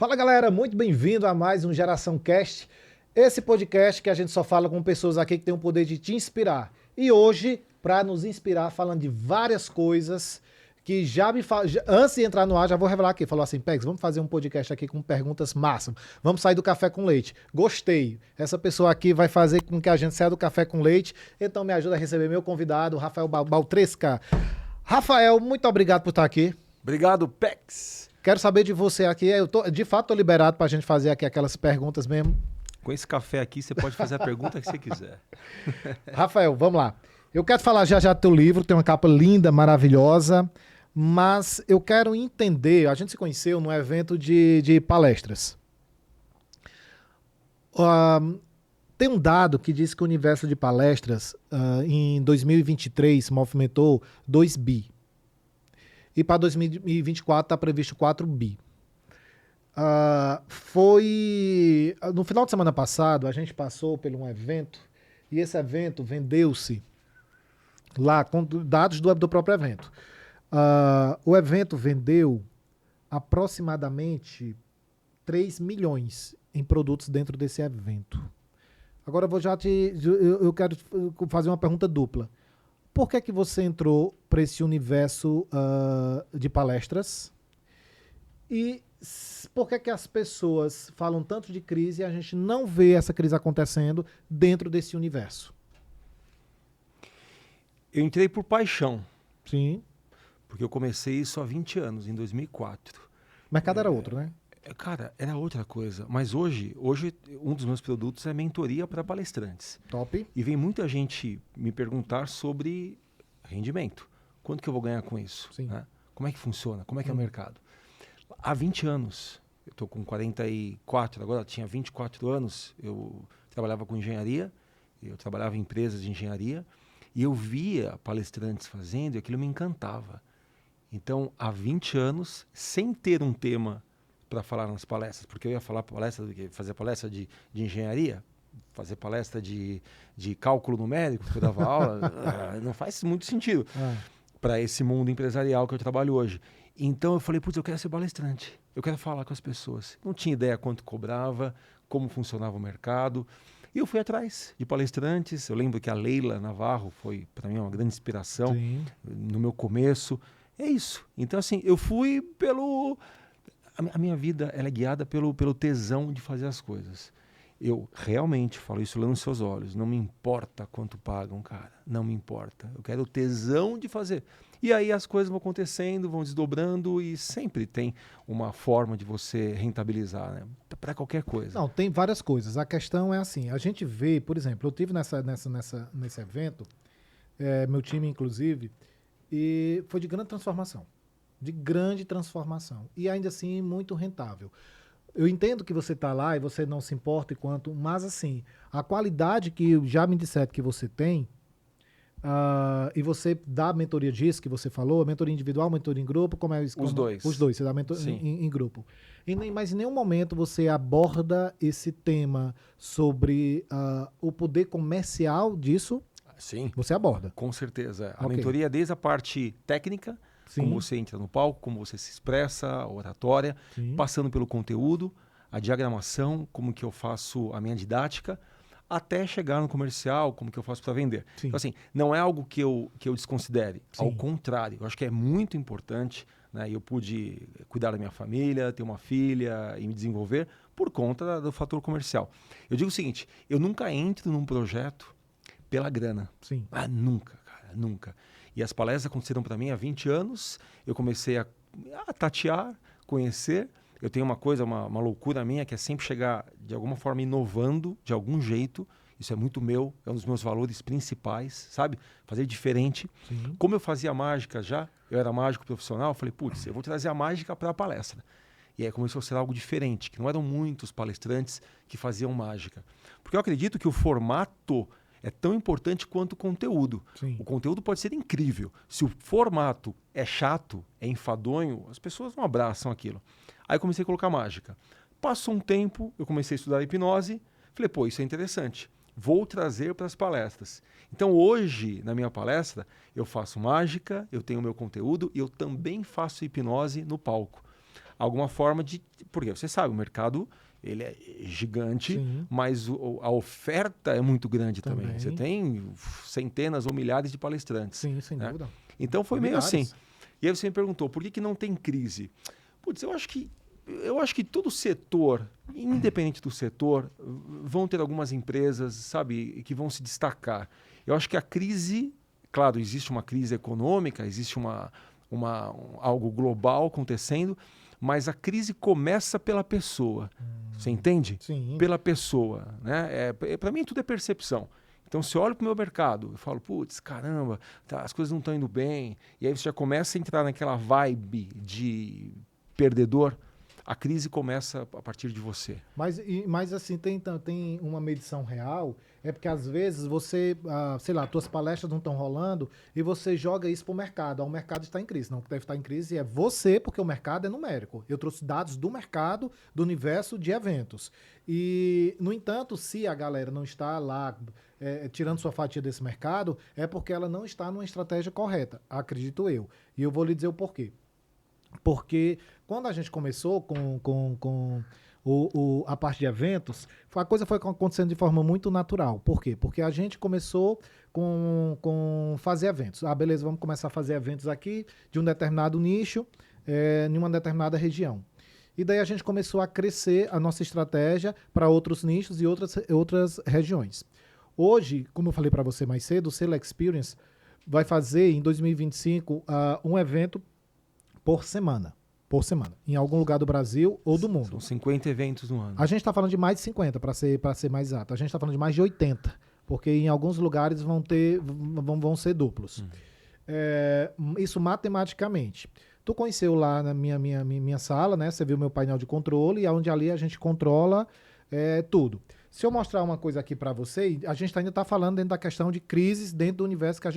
Fala galera, muito bem-vindo a mais um Geração Cast, esse podcast que a gente só fala com pessoas aqui que tem o poder de te inspirar. E hoje, para nos inspirar, falando de várias coisas que já me falam, antes de entrar no ar, já vou revelar aqui, falou assim, Pegs, vamos fazer um podcast aqui com perguntas máximas, vamos sair do café com leite. Gostei, essa pessoa aqui vai fazer com que a gente saia do café com leite, então me ajuda a receber meu convidado, Rafael Baltresca. Rafael, muito obrigado por estar aqui. Obrigado, Pex. Quero saber de você aqui. De fato, tô liberado para a gente fazer aqui aquelas perguntas mesmo. Com esse café aqui, você pode fazer a pergunta que você quiser. Rafael, vamos lá. Eu quero falar já do teu livro, tem uma capa linda, maravilhosa, mas eu quero entender, a gente se conheceu num evento de palestras. Tem um dado que diz que o universo de palestras em 2023 movimentou 2 bi. E para 2024 está previsto 4 bi. No final de semana passado, a gente passou por um evento e esse evento vendeu-se lá com dados do próprio evento. O evento vendeu aproximadamente 3 milhões em produtos dentro desse evento. Agora eu quero fazer uma pergunta dupla. Por que é que você entrou para esse universo de palestras? E por que é que as pessoas falam tanto de crise e a gente não vê essa crise acontecendo dentro desse universo? Eu entrei por paixão. Sim. Porque eu comecei isso há 20 anos, em 2004. O mercado era outro, né? Cara, era outra coisa. Mas hoje um dos meus produtos é mentoria para palestrantes. Top. E vem muita gente me perguntar sobre rendimento. Quanto que eu vou ganhar com isso? Sim. Né? Como é que funciona? Como é que é o mercado? Há 20 anos, eu estou com 44, agora tinha 24 anos, eu trabalhava com engenharia, eu trabalhava em empresas de engenharia, e eu via palestrantes fazendo e aquilo me encantava. Então, há 20 anos, sem ter um tema para falar nas palestras, porque eu ia falar fazer palestra de engenharia, fazer palestra de cálculo numérico, que eu dava aula, não faz muito sentido para esse mundo empresarial que eu trabalho hoje. Então eu falei, putz, eu quero ser palestrante, eu quero falar com as pessoas. Não tinha ideia quanto cobrava, como funcionava o mercado. E eu fui atrás de palestrantes. Eu lembro que a Leila Navarro foi, para mim, uma grande inspiração. Sim. No meu começo. É isso. Então, assim, eu fui pelo... A minha vida ela é guiada pelo tesão de fazer as coisas. Eu realmente falo isso lá nos seus olhos. Não me importa quanto pagam, cara. Não me importa. Eu quero o tesão de fazer. E aí as coisas vão acontecendo, vão desdobrando e sempre tem uma forma de você rentabilizar, né? Para qualquer coisa. Não, tem várias coisas. A questão é assim, a gente vê, por exemplo, eu tive nesse evento, meu time inclusive, e foi de grande transformação. De grande transformação. E ainda assim, muito rentável. Eu entendo que você está lá e você não se importa mas assim, a qualidade que já me disseram que você tem, e você dá mentoria disso que você falou, mentoria individual, mentoria em grupo, como é isso? Os dois. Os dois, você dá mentoria em grupo. Mas em nenhum momento você aborda esse tema sobre o poder comercial disso. Sim. Você aborda. Com certeza. A mentoria é desde a parte técnica, sim, como você entra no palco, como você se expressa, a oratória, sim, passando pelo conteúdo, a diagramação, como que eu faço a minha didática, até chegar no comercial, como que eu faço para vender. Sim. Então, assim, não é algo que eu desconsidere. Sim. Ao contrário, eu acho que é muito importante, né? Eu pude cuidar da minha família, ter uma filha e me desenvolver por conta do fator comercial. Eu digo o seguinte, eu nunca entro num projeto pela grana. Sim. Nunca, cara, nunca. E as palestras aconteceram para mim há 20 anos, eu comecei a tatear, conhecer. Eu tenho uma loucura minha, que é sempre chegar de alguma forma inovando, de algum jeito. Isso é muito meu, é um dos meus valores principais, sabe? Fazer diferente. Sim. Como eu fazia mágica já, eu era mágico profissional, eu falei, putz, eu vou trazer a mágica para a palestra. E aí começou a ser algo diferente, que não eram muitos palestrantes que faziam mágica. Porque eu acredito que o formato é tão importante quanto o conteúdo. Sim. O conteúdo pode ser incrível. Se o formato é chato, é enfadonho, as pessoas não abraçam aquilo. Aí eu comecei a colocar mágica. Passou um tempo, eu comecei a estudar hipnose, falei, pô, isso é interessante. Vou trazer para as palestras. Então hoje, na minha palestra, eu faço mágica, eu tenho o meu conteúdo e eu também faço hipnose no palco. alguma forma de... Porque você sabe, o mercado ele é gigante, Sim. mas a oferta é muito grande também. Também. Você tem centenas ou milhares de palestrantes. Sim, sem né? dúvida. Então foi meio assim. Milhares. E aí você me perguntou, por que não tem crise? Putz, eu acho que todo setor, independente do setor, vão ter algumas empresas, sabe, que vão se destacar. Eu acho que a crise, claro, existe uma crise econômica, existe algo global acontecendo, mas a crise começa pela pessoa. Você entende? Sim. Pela pessoa. Né? Para mim, tudo é percepção. Então, se eu olho para o meu mercado e falo, putz, caramba, tá, as coisas não estão indo bem, e aí você já começa a entrar naquela vibe de perdedor, a crise começa a partir de você. Mas assim, tem uma medição real, é porque às vezes você, sei lá, tuas palestras não estão rolando e você joga isso para o mercado. O mercado está em crise. Não, o que deve estar em crise é você, porque o mercado é numérico. Eu trouxe dados do mercado, do universo de eventos. E, no entanto, se a galera não está lá tirando sua fatia desse mercado, é porque ela não está numa estratégia correta, acredito eu. E eu vou lhe dizer o porquê. Porque quando a gente começou com a parte de eventos, a coisa foi acontecendo de forma muito natural. Por quê? Porque a gente começou com fazer eventos. Beleza, vamos começar a fazer eventos aqui de um determinado nicho, em uma determinada região. E daí a gente começou a crescer a nossa estratégia para outros nichos e outras regiões. Hoje, como eu falei para você mais cedo, o Sail Experience vai fazer em 2025 um evento por semana, em algum lugar do Brasil ou do mundo. São 50 eventos no ano. A gente está falando de mais de 50, para ser mais exato. A gente está falando de mais de 80, porque em alguns lugares vão ser duplos. Isso matematicamente. Tu conheceu lá na minha sala, né? Você viu meu painel de controle, e onde ali a gente controla tudo. Se eu mostrar uma coisa aqui para você, a gente ainda está falando dentro da questão de crises dentro do universo que a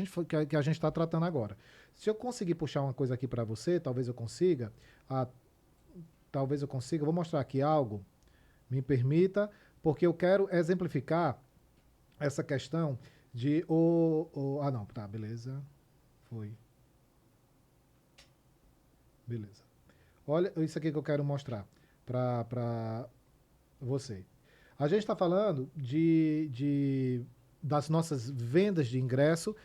gente está tratando agora. Se eu conseguir puxar uma coisa aqui para você, talvez eu consiga. Vou mostrar aqui algo. Me permita, porque eu quero exemplificar essa questão de não, tá, beleza. Foi. Beleza. Olha isso aqui que eu quero mostrar para você. A gente está falando das nossas vendas de ingresso.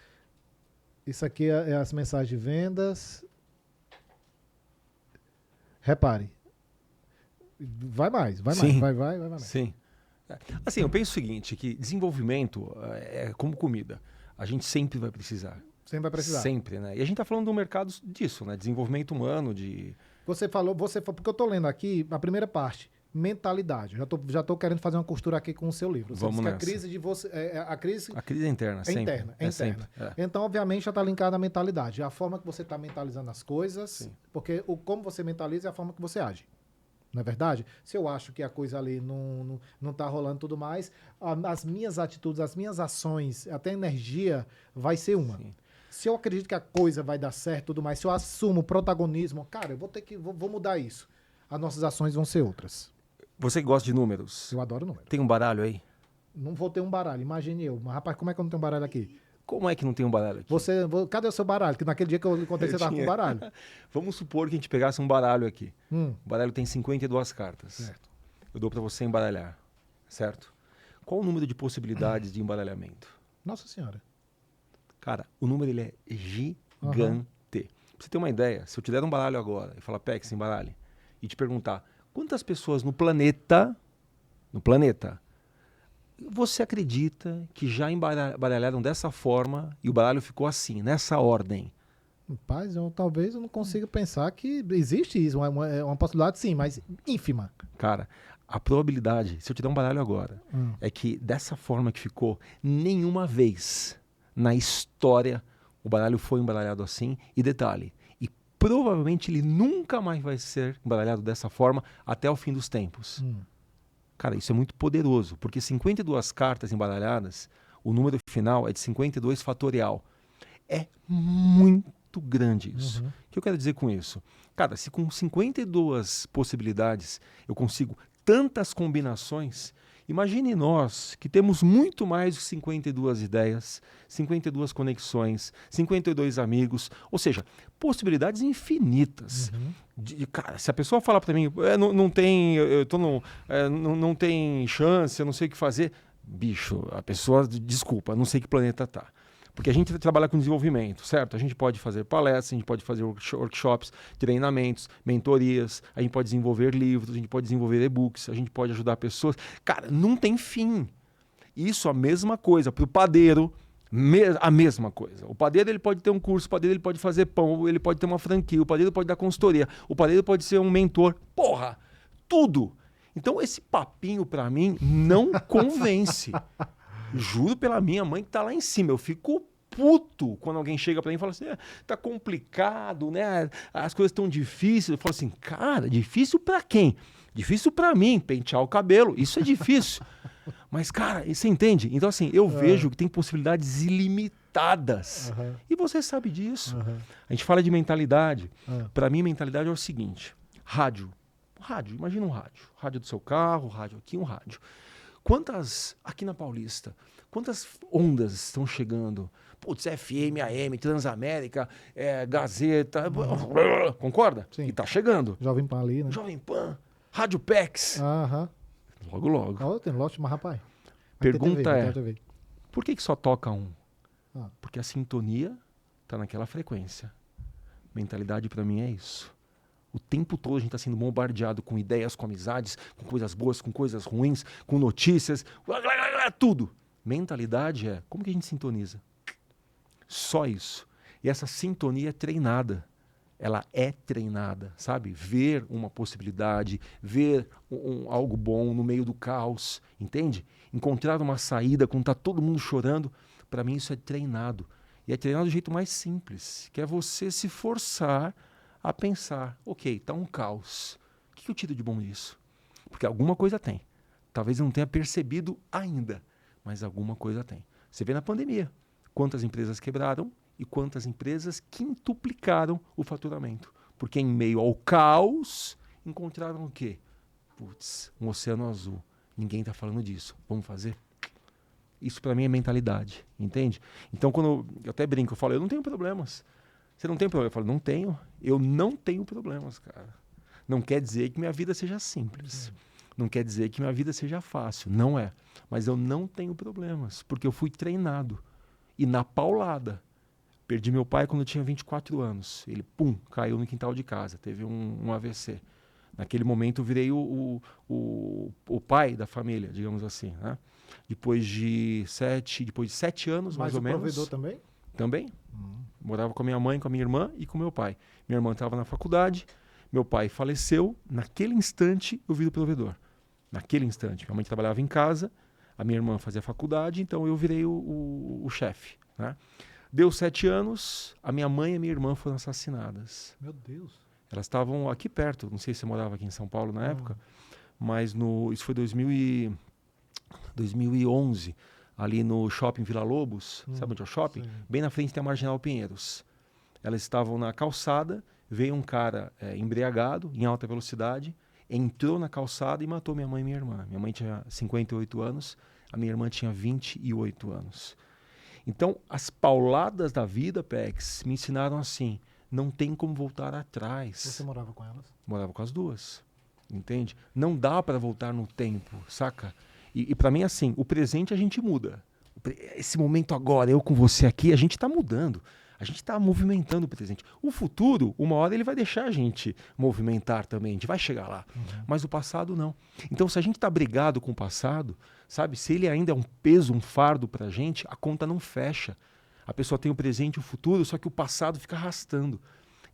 Isso aqui é as mensagens de vendas. Repare. Vai mais. Sim. Vai mais. Sim. Assim, eu penso o seguinte, que desenvolvimento é como comida. A gente sempre vai precisar. Sempre vai precisar. Sempre, né? E a gente está falando de um mercado disso, né? Desenvolvimento humano, Você falou, porque eu estou lendo aqui a primeira parte, mentalidade. Já tô querendo fazer uma costura aqui com o seu livro. Você Vamos disse nessa. que a crise de você, a crise é interna, sempre. interna. Sempre. Então, obviamente, já está linkada à mentalidade. É a forma que você está mentalizando as coisas, Sim. porque como você mentaliza é a forma que você age. Não é verdade? Se eu acho que a coisa ali não está rolando tudo mais, as minhas atitudes, as minhas ações, até a energia vai ser uma. Sim. Se eu acredito que a coisa vai dar certo e tudo mais, se eu assumo o protagonismo, cara, eu vou mudar isso. As nossas ações vão ser outras. Você que gosta de números, Eu adoro número. tem um baralho aí? Não vou ter um baralho, imagine eu. Mas, rapaz, como é que eu não tenho um baralho aqui? Como é que não tem um baralho aqui? Cadê o seu baralho? Que naquele dia que eu contei, você estava com um baralho. Vamos supor que a gente pegasse um baralho aqui. Hum. O baralho tem 52 cartas. Certo. Eu dou para você embaralhar, certo? Qual o número de possibilidades de embaralhamento? Nossa Senhora. Cara, o número ele é gigante. Pra você ter uma ideia, se eu te der um baralho agora e falar, Pex, embaralhe, e te perguntar quantas pessoas no planeta, você acredita que já embaralharam dessa forma e o baralho ficou assim, nessa ordem? Rapaz, talvez eu não consiga pensar que existe isso. É uma possibilidade, sim, mas ínfima. Cara, a probabilidade, se eu te der um baralho agora, é que dessa forma que ficou, nenhuma vez na história o baralho foi embaralhado assim. E detalhe, e provavelmente ele nunca mais vai ser embaralhado dessa forma até o fim dos tempos. Cara, isso é muito poderoso, porque 52 cartas embaralhadas, o número final é de 52 fatorial. É muito grande isso. O que eu quero dizer com isso? Cara, se com 52 possibilidades eu consigo tantas combinações, Imagine nós que temos muito mais de 52 ideias, 52 conexões, 52 amigos, ou seja, possibilidades infinitas. Cara, se a pessoa falar para mim, não tem, não tem chance, eu não sei o que fazer, bicho, a pessoa, desculpa, não sei que planeta tá. Porque a gente trabalha com desenvolvimento, certo? A gente pode fazer palestras, a gente pode fazer workshops, treinamentos, mentorias, a gente pode desenvolver livros, a gente pode desenvolver e-books, a gente pode ajudar pessoas. Cara, não tem fim. Isso a mesma coisa. Para o padeiro, a mesma coisa. O padeiro ele pode ter um curso, o padeiro ele pode fazer pão, ele pode ter uma franquia, o padeiro pode dar consultoria, o padeiro pode ser um mentor. Porra, tudo. Então esse papinho para mim não convence. Juro pela minha mãe que tá lá em cima. Eu fico puto quando alguém chega pra mim e fala assim, tá complicado, né? As coisas estão difíceis. Eu falo assim, cara, difícil pra quem? Difícil pra mim, pentear o cabelo. Isso é difícil. Mas, cara, você entende? Então, assim, eu vejo que tem possibilidades ilimitadas. E você sabe disso. A gente fala de mentalidade. Pra mim, mentalidade é o seguinte. Rádio, imagina um rádio. Rádio do seu carro, rádio aqui, um rádio. Aqui na Paulista, quantas ondas estão chegando? Putz, FM, AM, Transamérica, Gazeta, concorda? Sim. E tá chegando. Jovem Pan ali, né? Jovem Pan, Rádio PEX. Logo, logo. Tem lote, mas rapaz. Pergunta por que só toca um? Porque a sintonia tá naquela frequência. Mentalidade para mim é isso. O tempo todo a gente está sendo bombardeado com ideias, com amizades, com coisas boas, com coisas ruins, com notícias, tudo. Mentalidade é como que a gente sintoniza? Só isso. E essa sintonia é treinada. Ela é treinada, sabe? Ver uma possibilidade, ver algo bom no meio do caos, entende? Encontrar uma saída quando está todo mundo chorando. Para mim isso é treinado. E é treinado do jeito mais simples, que é você se forçar a pensar, ok, tá um caos. O que eu tiro de bom nisso? Porque alguma coisa tem. Talvez eu não tenha percebido ainda, mas alguma coisa tem. Você vê na pandemia quantas empresas quebraram e quantas empresas quintuplicaram o faturamento. Porque em meio ao caos, encontraram o quê? Putz, um oceano azul. Ninguém está falando disso. Vamos fazer? Isso para mim é mentalidade, entende? Então, quando eu até brinco, eu falo, eu não tenho problemas. Você não tem problema? Eu falo, não tenho. Eu não tenho problemas, cara. Não quer dizer que minha vida seja simples. Não quer dizer que minha vida seja fácil. Não é. Mas eu não tenho problemas, porque eu fui treinado. E na paulada. Perdi meu pai quando eu tinha 24 anos. Ele, caiu no quintal de casa. Teve um AVC. Naquele momento eu virei o pai da família, digamos assim. Né? Depois de 7 anos, mais ou menos. Mas o provedor também? Também. Morava com a minha mãe, com a minha irmã e com meu pai. Minha irmã estava na faculdade, meu pai faleceu. Naquele instante, eu viro provedor. Naquele instante. Minha mãe trabalhava em casa, a minha irmã fazia faculdade, então eu virei o chefe. Né? Deu 7 anos, a minha mãe e a minha irmã foram assassinadas. Meu Deus. Elas estavam aqui perto, não sei se você morava aqui em São Paulo na época, mas isso foi 2011. Ali no shopping Vila Lobos, sabe onde é o shopping? Sim. Bem na frente tem a Marginal Pinheiros. Elas estavam na calçada, veio um cara embriagado, em alta velocidade, entrou na calçada e matou minha mãe e minha irmã. Minha mãe tinha 58 anos, a minha irmã tinha 28 anos. Então, as pauladas da vida, Pex, me ensinaram assim, não tem como voltar atrás. Você morava com elas? Morava com as duas, entende? Não dá para voltar no tempo, saca? E para mim, assim, o presente a gente muda. Esse momento agora, eu com você aqui, a gente está mudando. A gente está movimentando o presente. O futuro, uma hora ele vai deixar a gente movimentar também. A gente vai chegar lá. Mas o passado não. Então, se a gente está brigado com o passado, sabe? Se ele ainda é um peso, um fardo para a gente, a conta não fecha. A pessoa tem o presente e o futuro, só que o passado fica arrastando.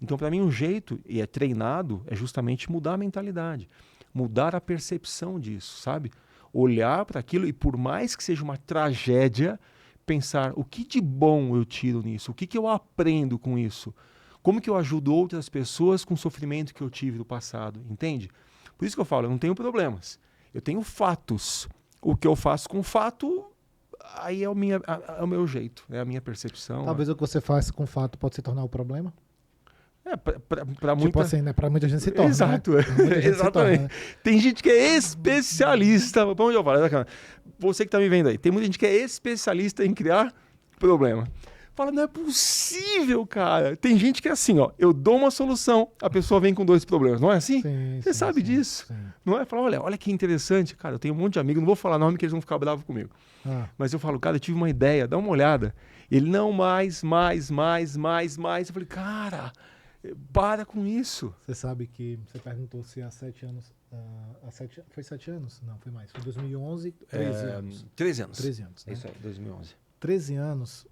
Então, para mim, um jeito, e é treinado, é justamente mudar a mentalidade. Mudar a percepção disso, sabe? Olhar para aquilo e, por mais que seja uma tragédia, pensar o que de bom eu tiro nisso, o que eu aprendo com isso, como que eu ajudo outras pessoas com o sofrimento que eu tive no passado, entende? Por isso que eu falo, eu não tenho problemas, eu tenho fatos. O que eu faço com fato, aí é o meu jeito, é a minha percepção. Talvez o que você faz com fato pode se tornar o problema? Para Tipo muita... assim, né? Pra muita gente se torna, Exato, né? Pra muita gente se torna, exatamente. né? Tem gente que é especialista. Pra onde eu falo? Você que tá me vendo aí, tem muita gente que é especialista em criar problema. Fala, não é possível, cara. Tem gente que é assim, ó. Eu dou uma solução, a pessoa vem com 2 problemas. Não é assim? Sim, Você sim, sabe sim, disso. sim. Não é? Fala, olha que interessante, cara. Eu tenho um monte de amigos, não vou falar nome que eles vão ficar bravos comigo. Ah, Mas eu falo, cara, eu tive uma ideia, dá uma olhada. Ele, não, mais. Eu falei, cara, para com isso. você sabe que você perguntou se há 7 anos. Foi 7 anos? Não, foi mais. Foi 2011, 13 anos. 13 anos. 13 anos, né? É isso aí, 2011. 13 anos,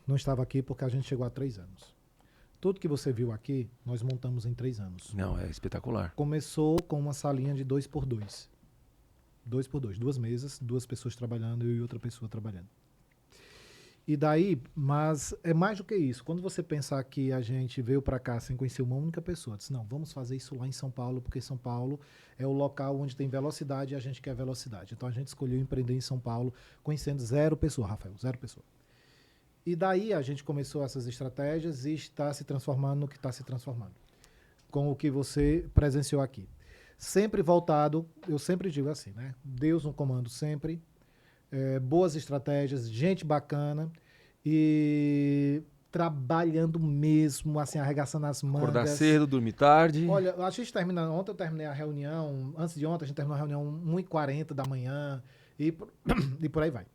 não estava aqui porque a gente chegou a 3 anos. Tudo que você viu aqui, nós montamos em 3 anos. Não, é espetacular. Começou com uma salinha de 2x2. 2x2, 2 mesas, 2 pessoas trabalhando, eu e outra pessoa trabalhando. E daí, mas é mais do que isso. Quando você pensar que a gente veio para cá sem conhecer uma única pessoa, disse, não, vamos fazer isso lá em São Paulo, porque São Paulo é o local onde tem velocidade e a gente quer velocidade. Então a gente escolheu empreender em São Paulo, conhecendo 0 pessoa, Rafael, 0 pessoa. E daí a gente começou essas estratégias e está se transformando no que está se transformando. Com o que você presenciou aqui. Sempre voltado, eu sempre digo assim, né? Deus no comando sempre, boas estratégias, gente bacana e trabalhando mesmo, assim, arregaçando as mangas. Acordar cedo, dormir tarde. Olha, a gente termina, ontem eu terminei a reunião, antes de ontem a gente terminou a reunião 1h40 da manhã e por aí vai.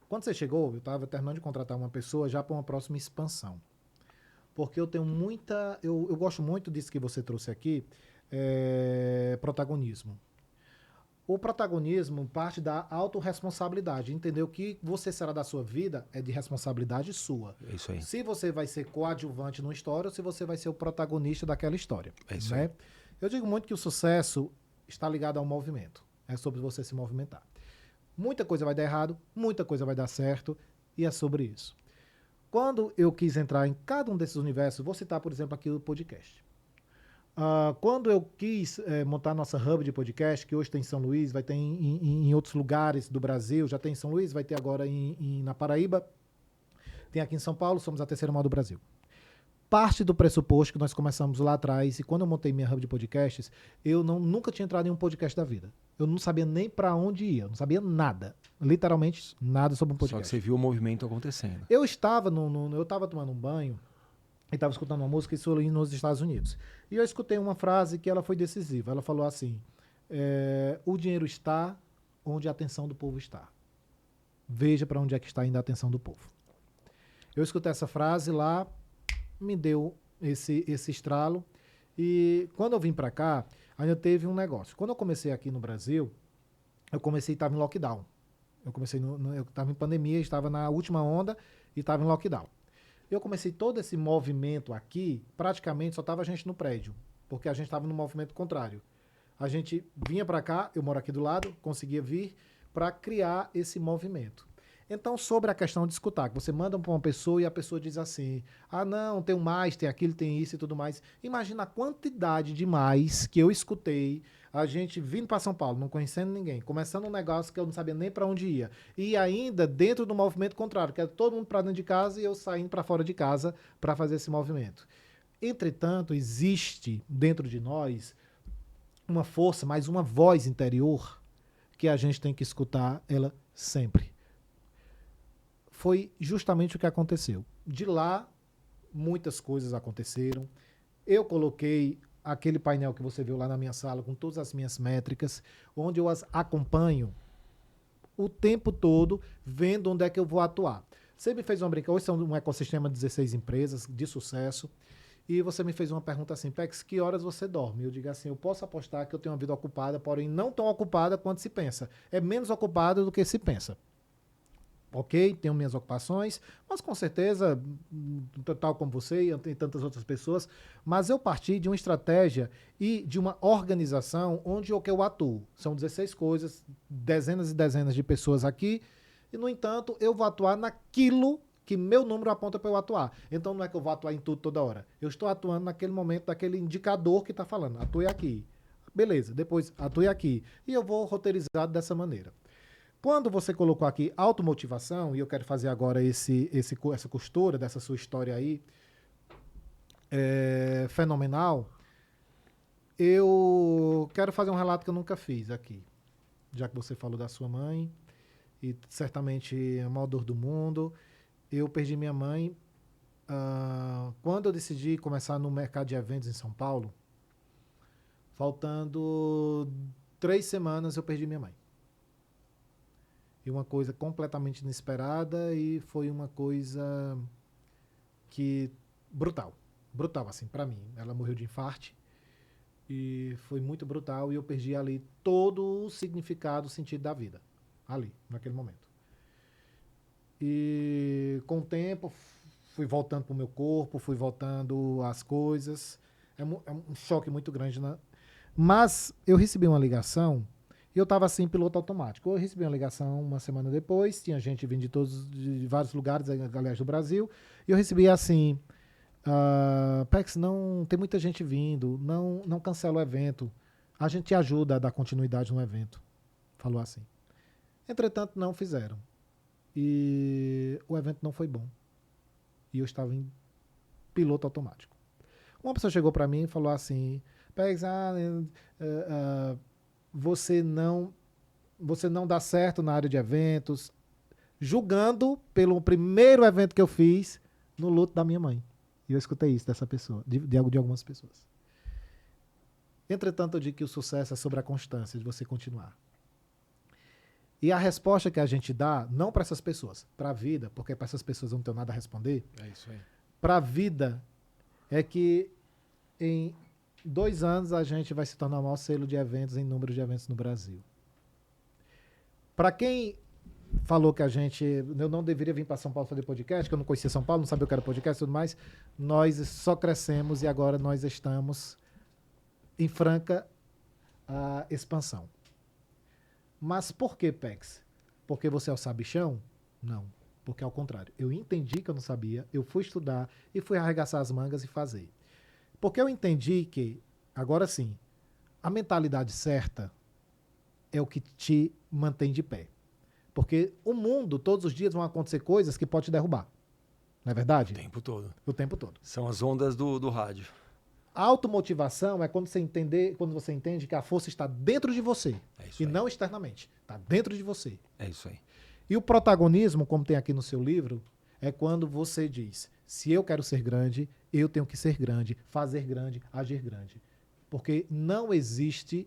Quando você chegou, eu estava terminando de contratar uma pessoa já para uma próxima expansão. Porque eu tenho muita, eu gosto muito disso que você trouxe aqui, protagonismo. O protagonismo parte da autorresponsabilidade. Entender o que você será da sua vida é de responsabilidade sua. É isso aí. Se você vai ser coadjuvante numa história ou se você vai ser o protagonista daquela história. É isso né? aí. Eu digo muito que o sucesso está ligado ao movimento. É sobre você se movimentar. Muita coisa vai dar errado, muita coisa vai dar certo, e é sobre isso. Quando eu quis entrar em cada um desses universos, vou citar, por exemplo, aqui o podcast. Quando eu quis montar nossa hub de podcast, que hoje tem em São Luís, vai ter em outros lugares do Brasil, já tem em São Luís, vai ter agora na Paraíba, tem aqui em São Paulo, somos a terceira maior do Brasil. Parte do pressuposto que nós começamos lá atrás, e quando eu montei minha hub de podcasts, eu nunca tinha entrado em um podcast da vida. Eu não sabia nem para onde ia, não sabia nada, literalmente nada sobre um podcast. Só que você viu o movimento acontecendo. Eu estava tomando um banho, e estava escutando uma música, isso ali nos Estados Unidos. E eu escutei uma frase que ela foi decisiva. Ela falou assim, o dinheiro está onde a atenção do povo está. Veja para onde é que está indo a atenção do povo. Eu escutei essa frase lá, me deu esse estralo. E quando eu vim para cá, ainda teve um negócio. Quando eu comecei aqui no Brasil, estava em lockdown. Eu estava em pandemia, estava na última onda e estava em lockdown. Eu comecei todo esse movimento aqui, praticamente só estava a gente no prédio, porque a gente estava no movimento contrário. A gente vinha para cá, eu moro aqui do lado, conseguia vir para criar esse movimento. Então, sobre a questão de escutar, que você manda para uma pessoa e a pessoa diz assim, não, tem mais, tem aquilo, tem isso e tudo mais. Imagina a quantidade de mais que eu escutei, a gente vindo para São Paulo, não conhecendo ninguém, começando um negócio que eu não sabia nem para onde ia. E ainda dentro do movimento contrário, que era todo mundo para dentro de casa e eu saindo para fora de casa para fazer esse movimento. Entretanto, existe dentro de nós uma força, mais uma voz interior que a gente tem que escutar ela sempre. Foi justamente o que aconteceu. De lá, muitas coisas aconteceram. Eu coloquei aquele painel que você viu lá na minha sala com todas as minhas métricas, onde eu as acompanho o tempo todo, vendo onde é que eu vou atuar. Você me fez uma brincadeira, hoje são um ecossistema de 16 empresas de sucesso, e você me fez uma pergunta assim, Pex, que horas você dorme? Eu digo assim, eu posso apostar que eu tenho uma vida ocupada, porém não tão ocupada quanto se pensa. É menos ocupada do que se pensa. Ok, tenho minhas ocupações, mas com certeza, tal como você e tantas outras pessoas, mas eu parti de uma estratégia e de uma organização onde eu atuo. São 16 coisas, dezenas e dezenas de pessoas aqui, e no entanto, eu vou atuar naquilo que meu número aponta para eu atuar. Então não é que eu vou atuar em tudo toda hora. Eu estou atuando naquele momento, daquele indicador que está falando, atue aqui. Beleza, depois atue aqui. E eu vou roteirizado dessa maneira. Quando você colocou aqui automotivação, e eu quero fazer agora essa costura dessa sua história aí, fenomenal, eu quero fazer um relato que eu nunca fiz aqui. Já que você falou da sua mãe, e certamente é a maior dor do mundo. Eu perdi minha mãe quando eu decidi começar no mercado de eventos em São Paulo. Faltando 3 semanas, eu perdi minha mãe. E uma coisa completamente inesperada, e foi uma coisa que brutal. Brutal, assim, pra mim. Ela morreu de infarte. E foi muito brutal, e eu perdi ali todo o significado, o sentido da vida. Ali, naquele momento. E com o tempo, fui voltando pro meu corpo, fui voltando às coisas. É um choque muito grande, né? Mas eu recebi uma ligação e eu estava assim, piloto automático. Eu recebi uma ligação uma semana depois, tinha gente vindo de vários lugares, aliás, do Brasil, e eu recebi assim, Pex, não, tem muita gente vindo, não cancela o evento, a gente te ajuda a dar continuidade no evento. Falou assim. Entretanto, não fizeram. E o evento não foi bom. E eu estava em piloto automático. Uma pessoa chegou para mim e falou assim, Pex, você não dá certo na área de eventos, julgando pelo primeiro evento que eu fiz no luto da minha mãe. E eu escutei isso dessa pessoa, de algumas pessoas. Entretanto, eu digo que o sucesso é sobre a constância de você continuar. E a resposta que a gente dá, não para essas pessoas, para a vida, porque para essas pessoas eu não tenho nada a responder. É isso aí. Para a vida, é que em 2 anos a gente vai se tornar o maior selo de eventos em número de eventos no Brasil. Para quem falou que eu não deveria vir para São Paulo fazer podcast, que eu não conhecia São Paulo, não sabia o que era podcast e tudo mais, nós só crescemos e agora nós estamos em franca expansão. Mas por que, Pex? Porque você é o sabichão? Não. Porque ao contrário. Eu entendi que eu não sabia, eu fui estudar e fui arregaçar as mangas e fazer. Porque eu entendi que, agora sim, a mentalidade certa é o que te mantém de pé. Porque o mundo, todos os dias vão acontecer coisas que podem te derrubar. Não é verdade? O tempo todo. O tempo todo. São as ondas do rádio. A automotivação é quando você entende que a força está dentro de você e não externamente. Está dentro de você. É isso aí. E o protagonismo, como tem aqui no seu livro, é quando você diz, se eu quero ser grande, eu tenho que ser grande, fazer grande, agir grande. Porque não existe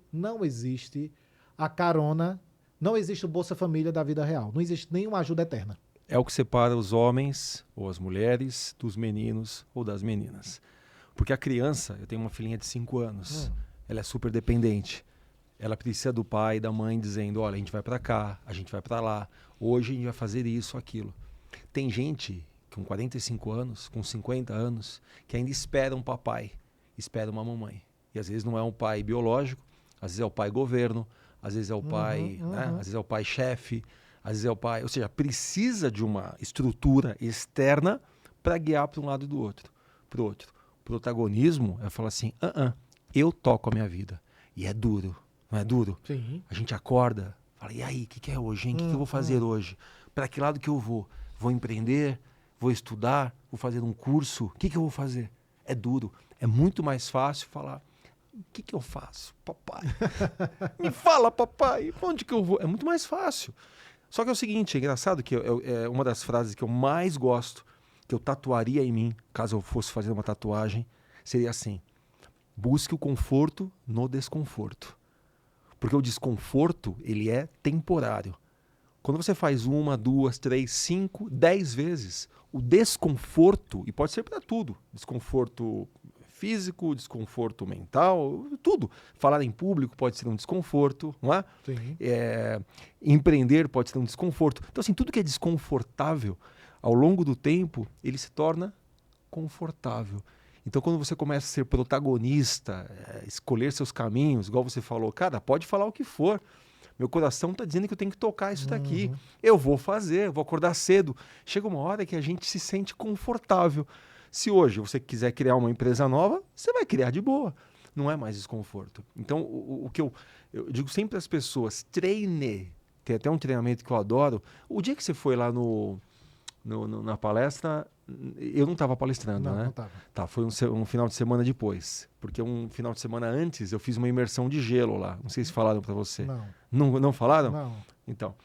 a carona, não existe o Bolsa Família da vida real. Não existe nenhuma ajuda eterna. É o que separa os homens ou as mulheres dos meninos ou das meninas. Porque a criança, eu tenho uma filhinha de 5 anos, ela é super dependente. Ela precisa do pai e da mãe dizendo, olha, a gente vai para cá, a gente vai para lá, hoje a gente vai fazer isso, aquilo. Tem gente com 45 anos, com 50 anos, que ainda espera um papai, espera uma mamãe. E às vezes não é um pai biológico, às vezes é o pai governo, às vezes é o pai, né? Às vezes é o pai chefe, às vezes é o pai... Ou seja, precisa de uma estrutura externa para guiar para um lado e do outro, para o outro. Protagonismo é falar assim, eu toco a minha vida. E é duro, não é duro? Sim. A gente acorda, fala, e aí, o que é hoje, hein? O que eu vou fazer hoje? Para que lado que eu vou? Vou empreender? Vou estudar? Vou fazer um curso? O que eu vou fazer? É duro. É muito mais fácil falar, o que eu faço, papai? Me fala, papai, onde que eu vou? É muito mais fácil. Só que é o seguinte, é engraçado que é uma das frases que eu mais gosto, que eu tatuaria em mim, caso eu fosse fazer uma tatuagem, seria assim, busque o conforto no desconforto. Porque o desconforto, ele é temporário. Quando você faz 1, 2, 3, 5, 10 vezes, o desconforto, e pode ser para tudo, desconforto físico, desconforto mental, tudo. Falar em público pode ser um desconforto, não é? Sim. Empreender pode ser um desconforto. Então, assim, tudo que é desconfortável, ao longo do tempo, ele se torna confortável. Então, quando você começa a ser protagonista, escolher seus caminhos, igual você falou, cara, pode falar o que for. Meu coração está dizendo que eu tenho que tocar isso daqui. Eu vou fazer, vou acordar cedo. Chega uma hora que a gente se sente confortável. Se hoje você quiser criar uma empresa nova, você vai criar de boa. Não é mais desconforto. Então, o que eu digo sempre às pessoas, treine. Tem até um treinamento que eu adoro. O dia que você foi lá no na palestra, eu não estava palestrando, Não, né? não tava. Tá, foi um final de semana depois. Porque um final de semana antes eu fiz uma imersão de gelo lá. Não sei se falaram para você. Não, Não falaram? não. Então,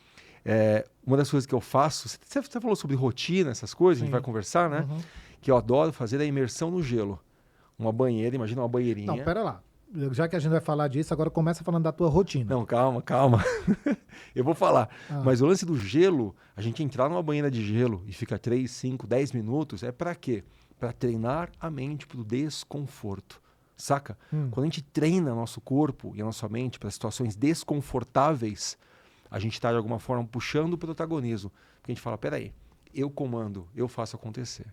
uma das coisas que eu faço, você falou sobre rotina, essas coisas, a gente Sim. vai conversar, né? Uhum. Que eu adoro fazer a imersão no gelo. Uma banheira, imagina uma banheirinha. Não, pera lá. Já que a gente vai falar disso, agora começa falando da tua rotina. Não, calma. Eu vou falar. Ah. Mas o lance do gelo, a gente entrar numa banheira de gelo e ficar 3, 5, 10 minutos, é pra quê? Pra treinar a mente pro desconforto. Saca? Quando a gente treina nosso corpo e a nossa mente para situações desconfortáveis, a gente está de alguma forma puxando o protagonismo. Porque a gente fala, peraí, eu comando, eu faço acontecer.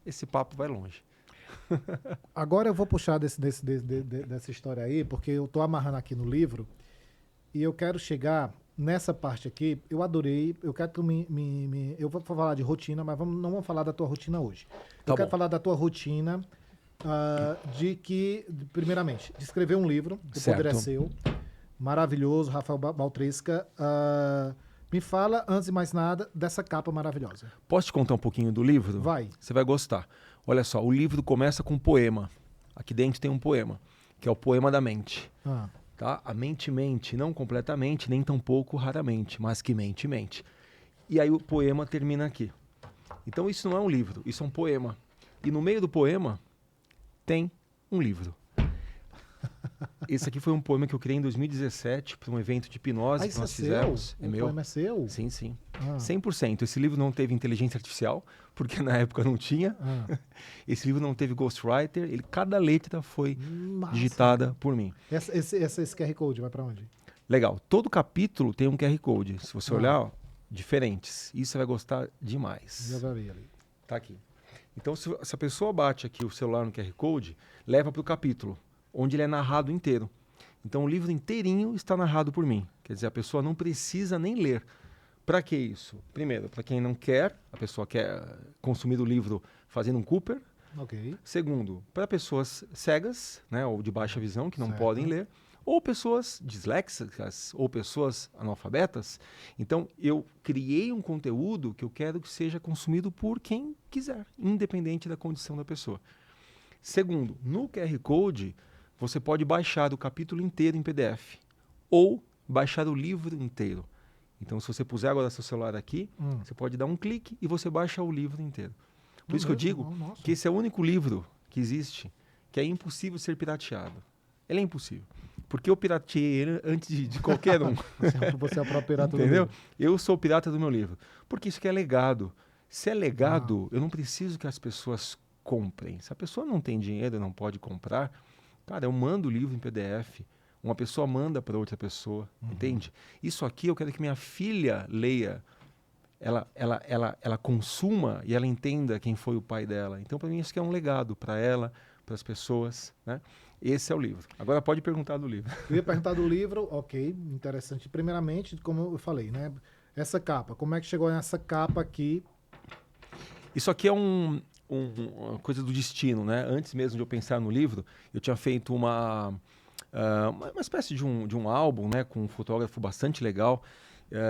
Esse papo vai longe. Agora eu vou puxar dessa história aí, porque eu tô amarrando aqui no livro e eu quero chegar nessa parte aqui. Eu adorei, eu quero que tu eu vou falar de rotina, mas não vamos falar da tua rotina hoje. Tá Eu quero bom. falar da tua rotina de que, primeiramente, de escrever um livro, O Poder é Certo. Seu, maravilhoso, Rafael Baltrisca. Me fala, antes de mais nada, dessa capa maravilhosa. Posso te contar um pouquinho do livro? Vai. Você vai gostar. Olha só, o livro começa com um poema. Aqui dentro tem um poema, que é o poema da mente. Ah, Tá? A mente mente, não completamente, nem tampouco raramente, mas que mente, mente. E aí o poema termina aqui. Então isso não é um livro, isso é um poema. E no meio do poema tem um livro. Esse aqui foi um poema que eu criei em 2017 para um evento de hipnose que isso nós é fizemos. seu? É O meu. poema é seu? Sim, sim. Ah. 100%. Esse livro não teve inteligência artificial, porque na época não tinha. Ah. Esse livro não teve ghostwriter. Cada letra foi Massa. digitada por mim. Esse QR Code vai pra onde? Legal. Todo capítulo tem um QR Code. Se você Ah. olhar, ó, diferentes. Isso você vai gostar demais. Já vi ali. Tá aqui. Então, se a pessoa bate aqui o celular no QR Code, leva para o capítulo, onde ele é narrado inteiro. Então, o livro inteirinho está narrado por mim. Quer dizer, a pessoa não precisa nem ler. Para que isso? Primeiro, para quem não quer, a pessoa quer consumir o livro fazendo um Cooper. Ok. Segundo, para pessoas cegas, né, ou de baixa visão, que não Certo. podem ler, ou pessoas disléxicas, ou pessoas analfabetas. Então, eu criei um conteúdo que eu quero que seja consumido por quem quiser, independente da condição da pessoa. Segundo, no QR Code, você pode baixar o capítulo inteiro em PDF, ou baixar o livro inteiro. Então, se você puser agora seu celular aqui, você pode dar um clique e você baixa o livro inteiro. Por isso que eu digo que esse é o único livro que existe que é impossível ser pirateado. Ele é impossível. Porque eu pirateei ele antes de qualquer um. Você é o próprio pirata do Entendeu? livro. Eu sou o pirata do meu livro. Porque isso que é legado. Se é legado, eu não preciso que as pessoas comprem. Se a pessoa não tem dinheiro e não pode comprar, cara, eu mando o livro em PDF. Uma pessoa manda para outra pessoa, entende? Isso aqui eu quero que minha filha leia, ela consuma e ela entenda quem foi o pai dela. Então, para mim, isso aqui é um legado para ela, para as pessoas, né? Esse é o livro. Agora pode perguntar do livro. Eu ia perguntar do livro, ok, interessante. Primeiramente, como eu falei, né? Essa capa, como é que chegou nessa capa aqui? Isso aqui é uma coisa do destino, né? Antes mesmo de eu pensar no livro, eu tinha feito uma espécie de um álbum, né? Com um fotógrafo bastante legal.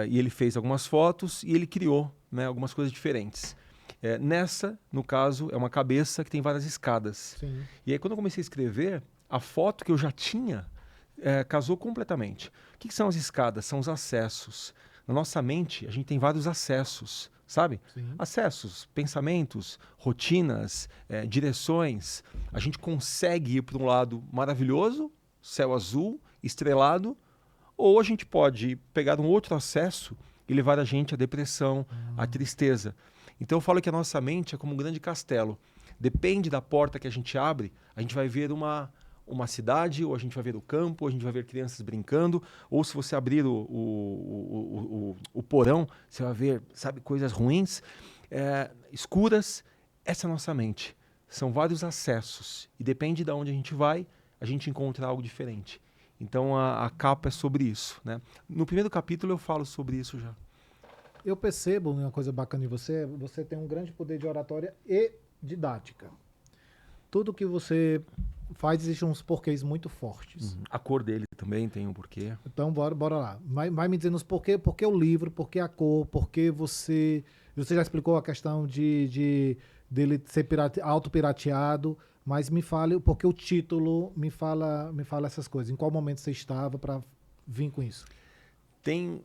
E ele fez algumas fotos e ele criou, né, algumas coisas diferentes. Nessa, no caso, é uma cabeça que tem várias escadas. Sim. E aí, quando eu comecei a escrever, a foto que eu já tinha casou completamente. O que são as escadas? São os acessos. Na nossa mente, a gente tem vários acessos, sabe? Sim. Acessos, pensamentos, rotinas, direções. A gente consegue ir para um lado maravilhoso, céu azul, estrelado, ou a gente pode pegar um outro acesso e levar a gente à depressão, à tristeza. Então eu falo que a nossa mente é como um grande castelo. Depende da porta que a gente abre, a gente vai ver uma cidade, ou a gente vai ver o campo, ou a gente vai ver crianças brincando, ou se você abrir o porão, você vai ver, sabe, coisas ruins, escuras. Essa é a nossa mente. São vários acessos. E depende de onde a gente vai, a gente encontra algo diferente. Então a capa é sobre isso, né? No primeiro capítulo eu falo sobre isso já. Eu percebo uma coisa bacana em você, você tem um grande poder de oratória e didática. Tudo que você existem uns porquês muito fortes. A cor dele também tem um porquê. Então, bora lá. Vai me dizendo os porquê, por que o livro, por que a cor, por que você já explicou a questão dele ser autopirateado, mas me fale, porque o título me fala essas coisas. Em qual momento você estava para vir com isso? Tem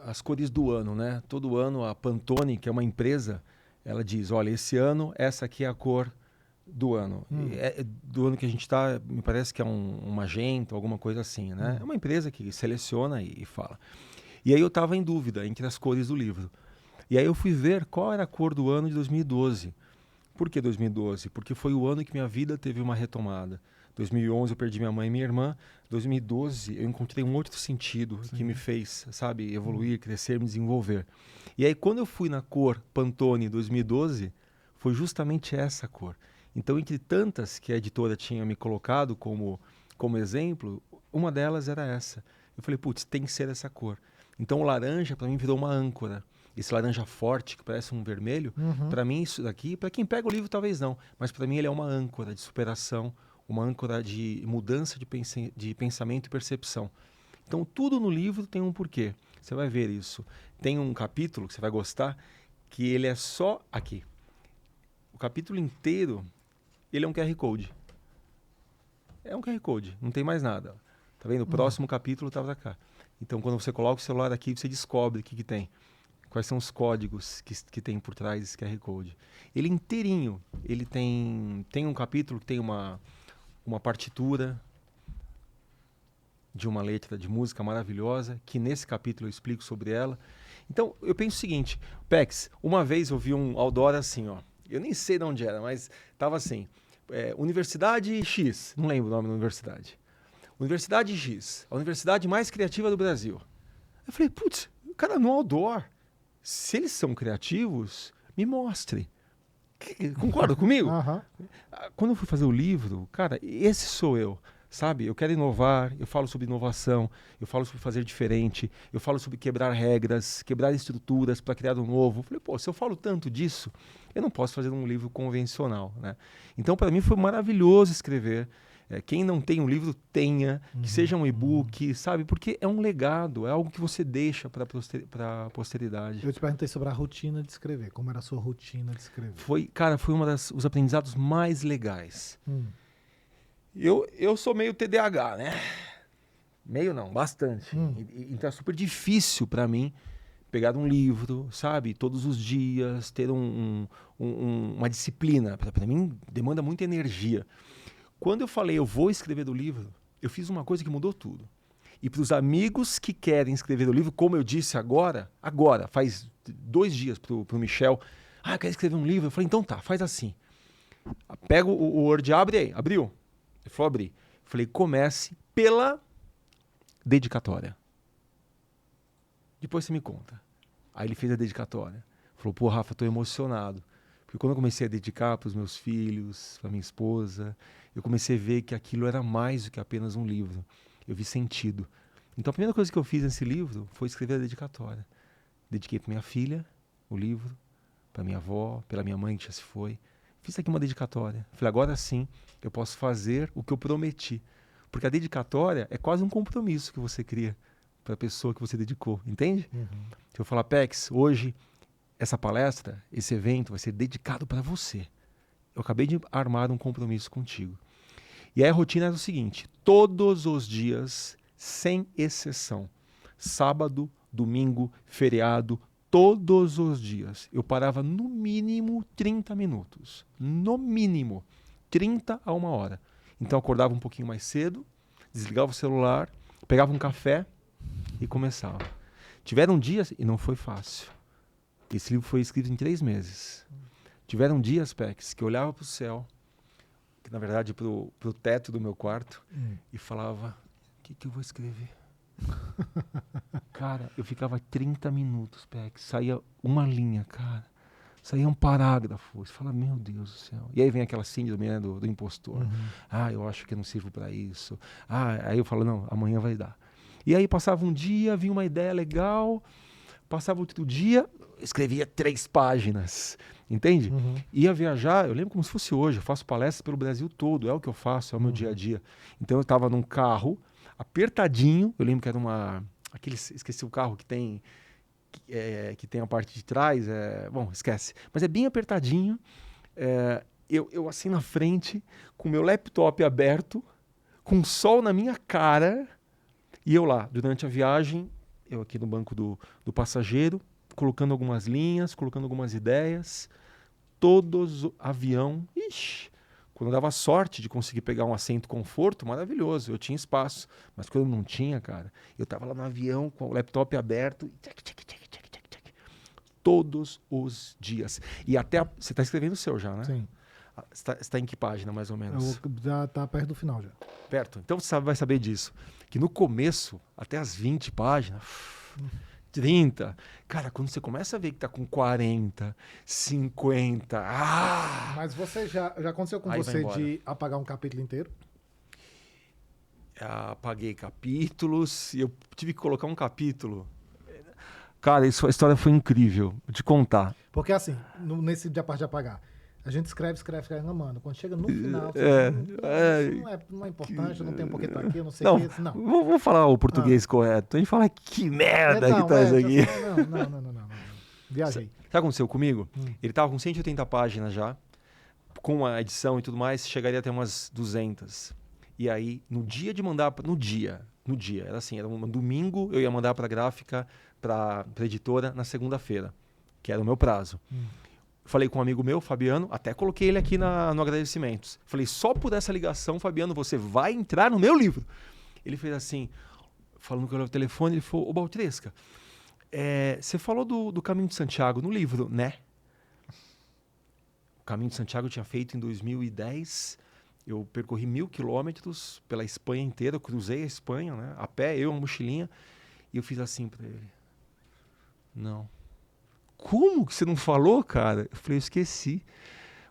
as cores do ano, né? Todo ano a Pantone, que é uma empresa, ela diz, olha, esse ano essa aqui é a cor do ano. Do ano que a gente está, me parece que é um magenta, alguma coisa assim, né? É uma empresa que seleciona e fala. E aí eu estava em dúvida entre as cores do livro. E aí eu fui ver qual era a cor do ano de 2012. Por que 2012? Porque foi o ano que minha vida teve uma retomada. 2011 eu perdi minha mãe e minha irmã. 2012 eu encontrei um outro sentido que me fez, sabe, evoluir, crescer, me desenvolver. E aí quando eu fui na cor Pantone 2012, foi justamente essa cor. Então, entre tantas que a editora tinha me colocado como exemplo, uma delas era essa. Eu falei, putz, tem que ser essa cor. Então o laranja para mim virou uma âncora. Esse laranja forte, que parece um vermelho, para mim isso daqui, para quem pega o livro talvez não, mas para mim ele é uma âncora de superação, uma âncora de mudança de pensamento e percepção. Então tudo no livro tem um porquê. Você vai ver isso. Tem um capítulo que você vai gostar, que ele é só aqui. O capítulo inteiro, ele é um QR Code. É um QR Code, não tem mais nada. Tá vendo? O próximo capítulo tá pra cá. Então quando você coloca o celular aqui, você descobre o que tem. Quais são os códigos que tem por trás desse QR Code. Ele inteirinho, ele tem um capítulo que tem uma partitura de uma letra de música maravilhosa, que nesse capítulo eu explico sobre ela. Então, eu penso o seguinte, Pex, uma vez eu vi um outdoor assim, ó, eu nem sei de onde era, mas estava assim, Universidade X, não lembro o nome da universidade. Universidade X, a universidade mais criativa do Brasil. Eu falei, putz, o cara no outdoor, se eles são criativos, me mostre. Concorda comigo? Quando eu fui fazer o livro, cara, esse sou eu, sabe? Eu quero inovar, eu falo sobre inovação, eu falo sobre fazer diferente, eu falo sobre quebrar regras, quebrar estruturas para criar um novo. Eu falei, pô, se eu falo tanto disso, eu não posso fazer um livro convencional, né? Então, para mim foi maravilhoso escrever. Quem não tem um livro, tenha, que seja um e-book, sabe? Porque é um legado, é algo que você deixa para a posteridade. Eu te perguntei sobre a rotina de escrever, como era a sua rotina de escrever. Foi um dos aprendizados mais legais. Eu sou meio TDAH, né? Meio não, bastante. Então é super difícil para mim pegar um livro, sabe? Todos os dias, ter uma disciplina. Para mim, demanda muita energia. Quando eu falei, eu vou escrever do livro, eu fiz uma coisa que mudou tudo. E para os amigos que querem escrever o livro, como eu disse agora, faz 2 dias para o Michel, eu quero escrever um livro. Eu falei, então tá, faz assim. Pega o Word, abre aí. Abriu? Ele falou, abri. Eu falei, comece pela dedicatória. Depois você me conta. Aí ele fez a dedicatória. Falou, pô, Rafa, estou emocionado. Porque quando eu comecei a dedicar para os meus filhos, para minha esposa, eu comecei a ver que aquilo era mais do que apenas um livro. Eu vi sentido. Então a primeira coisa que eu fiz nesse livro foi escrever a dedicatória. Dediquei para minha filha o livro, para minha avó, pela minha mãe que já se foi. Fiz aqui uma dedicatória. Falei, agora sim eu posso fazer o que eu prometi. Porque a dedicatória é quase um compromisso que você cria para a pessoa que você dedicou, entende? Se eu falar, Pex, hoje essa palestra, esse evento vai ser dedicado para você. Eu acabei de armar um compromisso contigo. E aí a rotina era o seguinte, todos os dias, sem exceção, sábado, domingo, feriado, todos os dias, eu parava no mínimo 30 minutos. No mínimo, 30 a 1 hora. Então eu acordava um pouquinho mais cedo, desligava o celular, pegava um café e começava. Tiveram dias, e não foi fácil. Esse livro foi escrito em 3 meses. Tiveram dias, Pex, que eu olhava para o céu, que na verdade para o teto do meu quarto, e falava, o que eu vou escrever? Cara, eu ficava 30 minutos, Pex, saía uma linha, cara. Saía um parágrafo. Você fala, meu Deus do céu. E aí vem aquela síndrome, né, do impostor. Eu acho que eu não sirvo para isso. Aí eu falo, não, amanhã vai dar. E aí passava um dia, vinha uma ideia legal, passava outro dia, eu escrevia 3 páginas, entende? Ia viajar, eu lembro como se fosse hoje, eu faço palestras pelo Brasil todo, é o que eu faço, é o meu dia a dia. Então eu estava num carro, apertadinho, eu lembro que era esqueci o carro que tem a parte de trás, bom, esquece, mas é bem apertadinho, eu assim na frente, com meu laptop aberto, com o sol na minha cara, e eu lá, durante a viagem, eu aqui no banco do passageiro, colocando algumas linhas, colocando algumas ideias, avião, quando eu dava sorte de conseguir pegar um assento conforto, maravilhoso, eu tinha espaço, mas quando eu não tinha, cara, eu tava lá no avião com o laptop aberto, todos os dias. E até, você tá escrevendo o seu já, né? Sim. Você tá em que página, mais ou menos? Já tá perto do final já. Perto. Então você vai saber disso. Que no começo, até as 20 páginas, 30. Cara, quando você começa a ver que tá com 40, 50... Mas você já aconteceu com Aí você vai de apagar um capítulo inteiro? Apaguei capítulos e eu tive que colocar um capítulo. Cara, a história foi incrível. Vou te contar. Porque assim, nesse de a parte de apagar, a gente escreve, não, mano. Quando chega no final, isso não é importante, não tem por que estar aqui, eu não sei o que. Não. Vou falar o português correto. A gente fala que merda que tá isso aqui. Não. Viajei. Sabe o que aconteceu comigo? Ele tava com 180 páginas já, com a edição e tudo mais, chegaria até umas 200. E aí, no dia de mandar, no dia, era assim, era um domingo, eu ia mandar pra gráfica, pra editora, na segunda-feira, que era o meu prazo. Falei com um amigo meu, Fabiano, até coloquei ele aqui no agradecimentos. Falei, só por essa ligação, Fabiano, você vai entrar no meu livro. Ele fez assim, falando que eu olhei o telefone, ele falou, ô Baltresca, você falou do Caminho de Santiago no livro, né? O Caminho de Santiago eu tinha feito em 2010, eu percorri 1.000 quilômetros pela Espanha inteira, eu cruzei a Espanha, né? A pé, eu, uma mochilinha, e eu fiz assim para ele. Não. Como que você não falou, cara? Eu falei, eu esqueci.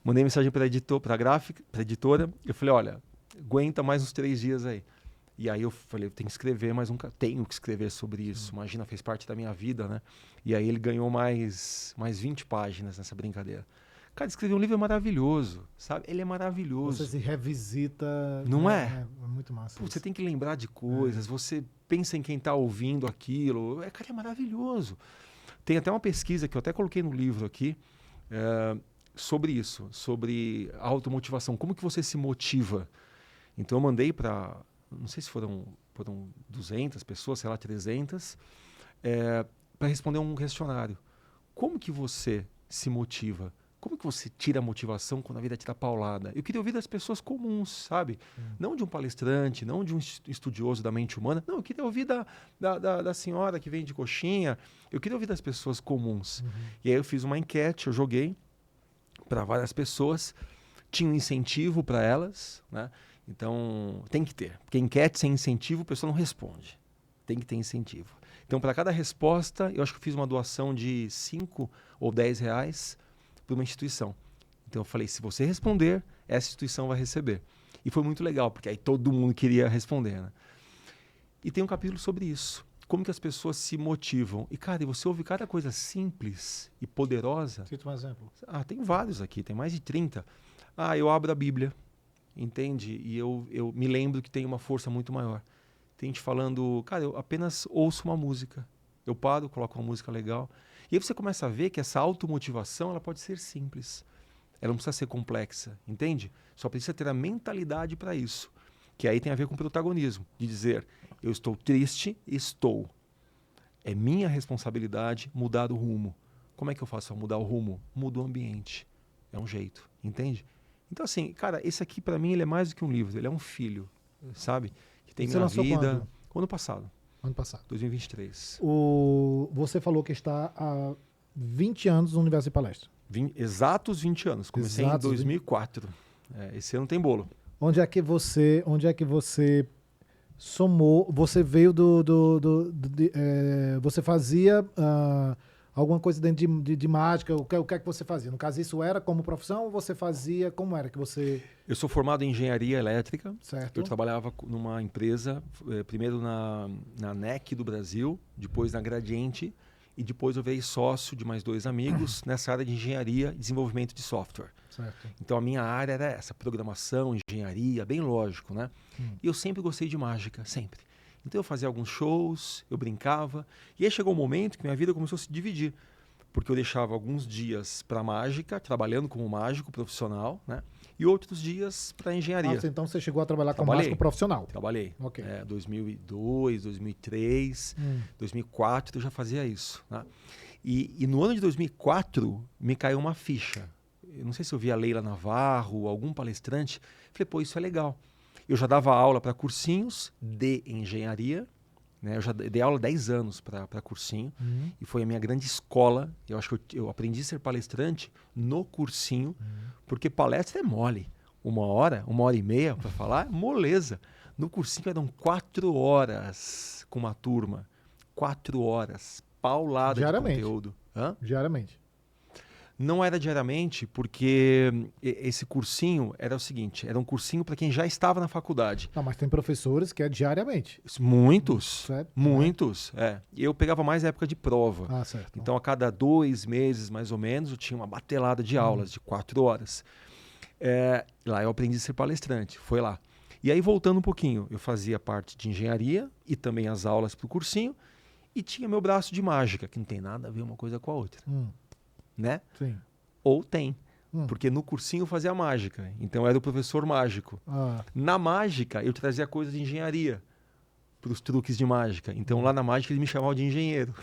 Mandei mensagem para a gráfica, para a editora. Eu falei, olha, aguenta mais uns 3 dias aí. E aí eu falei, eu tenho que escrever tenho que escrever sobre isso. Imagina, fez parte da minha vida, né? E aí ele ganhou mais 20 páginas nessa brincadeira. Cara, escrever um livro é maravilhoso, sabe? Ele é maravilhoso. Você se revisita. Não é? É muito massa. Pô, você tem que lembrar de coisas, você pensa em quem está ouvindo aquilo. Cara, é maravilhoso. Tem até uma pesquisa que eu até coloquei no livro aqui sobre isso, sobre a automotivação. Como que você se motiva? Então eu mandei para, não sei se foram 200 pessoas, sei lá, 300, para responder um questionário. Como que você se motiva? Como que você tira a motivação quando a vida te dá paulada? Eu queria ouvir das pessoas comuns, sabe? Não de um palestrante, não de um estudioso da mente humana. Não, eu queria ouvir da senhora que vem de coxinha. Eu queria ouvir das pessoas comuns. E aí eu fiz uma enquete, eu joguei para várias pessoas. Tinha um incentivo para elas, né? Então, tem que ter. Porque enquete sem incentivo, a pessoa não responde. Tem que ter incentivo. Então, para cada resposta, eu acho que eu fiz uma doação de 5 ou 10 reais para uma instituição. Então eu falei, se você responder, essa instituição vai receber. E foi muito legal, porque aí todo mundo queria responder, né? E tem um capítulo sobre isso. Como que as pessoas se motivam. E, cara, você ouve cada coisa simples e poderosa. Cita um exemplo. Tem vários aqui, tem mais de 30. Eu abro a Bíblia, entende? E eu me lembro que tem uma força muito maior. Tem gente falando, cara, eu apenas ouço uma música. Eu paro, coloco uma música legal. E aí você começa a ver que essa automotivação ela pode ser simples. Ela não precisa ser complexa, entende? Só precisa ter a mentalidade para isso. Que aí tem a ver com protagonismo. De dizer, eu estou triste, estou. É minha responsabilidade mudar o rumo. Como é que eu faço para mudar o rumo? Mudo o ambiente. É um jeito, entende? Então assim, cara, esse aqui para mim ele é mais do que um livro. Ele é um filho, sabe? Que tem minha vida. Ano passado. Ano passado. 2023. Você falou que está há 20 anos no universo de palestra. Exatos 20 anos. Comecei em 2004. Esse ano tem bolo. Onde é que você somou? Você veio você fazia alguma coisa dentro de mágica? O que é que você fazia? No caso, isso era como profissão ou você fazia? Como era que você... Eu sou formado em engenharia elétrica. Certo. Eu trabalhava numa empresa, primeiro na NEC do Brasil, depois na Gradiente e depois eu virei sócio de mais 2 amigos nessa área de engenharia e desenvolvimento de software. Certo. Então a minha área era essa, programação, engenharia, bem lógico, né? E eu sempre gostei de mágica, sempre. Então eu fazia alguns shows, eu brincava, e aí chegou um momento que minha vida começou a se dividir, porque eu deixava alguns dias para mágica, trabalhando como mágico profissional, né? E outros dias para engenharia. Então você chegou a trabalhar como Trabalhei. mágico profissional. Trabalhei. Ok. 2002, 2003, 2004 eu já fazia isso, né? E no ano de 2004 me caiu uma ficha. Eu não sei se eu vi a Leila Navarro, algum palestrante. Falei, pô, isso é legal. Eu já dava aula para cursinhos de engenharia, né? Eu já dei aula 10 anos para cursinho. E foi a minha grande escola. Eu acho que eu aprendi a ser palestrante no cursinho, porque palestra é mole. 1 hora, 1h30 para falar, moleza. No cursinho eram 4 horas com uma turma. 4 horas, paulada de conteúdo. Diariamente. Não era diariamente, porque esse cursinho era o seguinte, era um cursinho para quem já estava na faculdade. Não, mas tem professores que é diariamente. Muitos, Certo? muitos. Eu pegava mais a época de prova. Ah, certo. Então, a cada 2 meses, mais ou menos, eu tinha uma batelada de aulas de 4 horas. Lá eu aprendi a ser palestrante, foi lá. E aí, voltando um pouquinho, eu fazia parte de engenharia e também as aulas para o cursinho, e tinha meu braço de mágica, que não tem nada a ver uma coisa com a outra. Né? Sim. Ou tem, porque no cursinho eu fazia mágica, então eu era o professor mágico. Na mágica, eu trazia coisas de engenharia para os truques de mágica. Então, lá na mágica, eles me chamavam de engenheiro.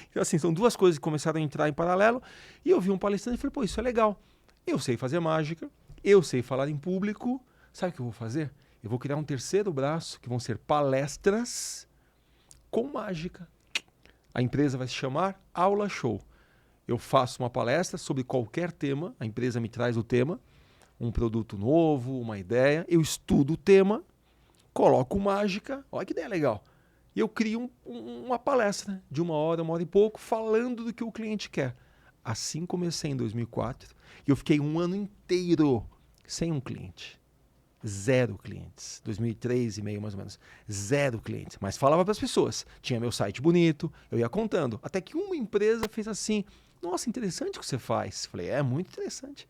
Então, assim, são 2 coisas que começaram a entrar em paralelo. E eu vi um palestrante e falei, pô, isso é legal. Eu sei fazer mágica, eu sei falar em público. Sabe o que eu vou fazer? Eu vou criar um 3º braço, que vão ser palestras com mágica. A empresa vai se chamar Aula Show. Eu faço uma palestra sobre qualquer tema, a empresa me traz o tema, um produto novo, uma ideia, eu estudo o tema, coloco mágica, olha que ideia legal. E eu crio uma palestra de 1 hora, 1 hora e pouco, falando do que o cliente quer. Assim comecei em 2004 e eu fiquei 1 ano inteiro sem um cliente. 0 clientes. 2003 e meio, mais ou menos. 0 clientes. Mas falava para as pessoas. Tinha meu site bonito, eu ia contando. Até que uma empresa fez assim, nossa, interessante o que você faz. Falei, é muito interessante.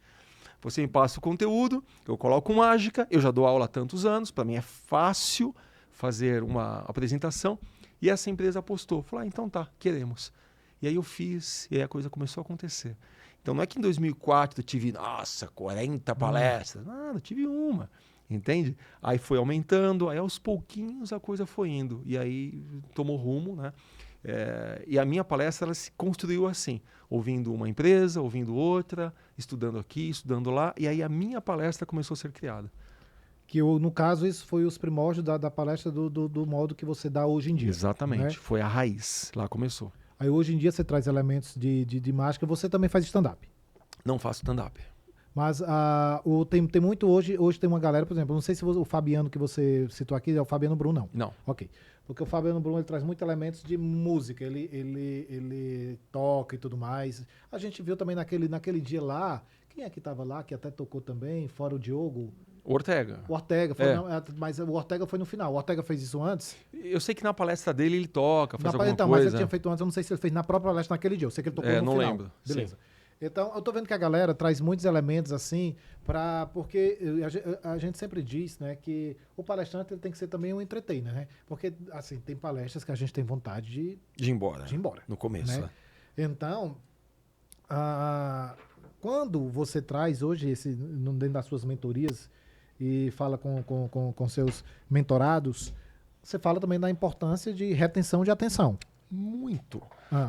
Você me passa o conteúdo, eu coloco mágica, eu já dou aula há tantos anos, para mim é fácil fazer uma apresentação. E essa empresa apostou. Falei, então tá, queremos. E aí eu fiz, e aí a coisa começou a acontecer. Então não é que em 2004 eu tive, nossa, 40 palestras. Nada, eu tive uma. Entende? Aí foi aumentando, aí aos pouquinhos a coisa foi indo. E aí tomou rumo, né? E a minha palestra ela se construiu assim, ouvindo uma empresa, ouvindo outra, estudando aqui, estudando lá, e aí a minha palestra começou a ser criada. Que no caso isso foi os primórdios da palestra do modo que você dá hoje em dia. Exatamente, né? foi a raiz, lá começou. Aí hoje em dia você traz elementos de mágica, você também faz stand-up. Não faço stand-up. Mas tem muito hoje tem uma galera, por exemplo, não sei se o Fabiano que você citou aqui é o Fabiano Brum, não. Não. Ok. Porque o Fabiano Brum ele traz muitos elementos de música, ele toca e tudo mais. A gente viu também naquele dia lá, quem é que estava lá, que até tocou também, fora o Diogo? Ortega. O Ortega, foi, não, mas o Ortega foi no final. O Ortega fez isso antes? Eu sei que na palestra dele ele toca, faz alguma então, coisa. mas ele tinha feito antes, eu não sei se ele fez na própria palestra naquele dia. Eu sei que ele tocou no não final. lembro. Beleza. Sim. Então, eu tô vendo que a galera traz muitos elementos assim, porque a gente sempre diz, né, que o palestrante ele tem que ser também um entertainer, né? Porque, assim, tem palestras que a gente tem vontade De ir embora. de ir embora. No começo. Né? Então, quando você traz hoje dentro das suas mentorias e fala com seus mentorados, você fala também da importância de retenção de atenção. Muito.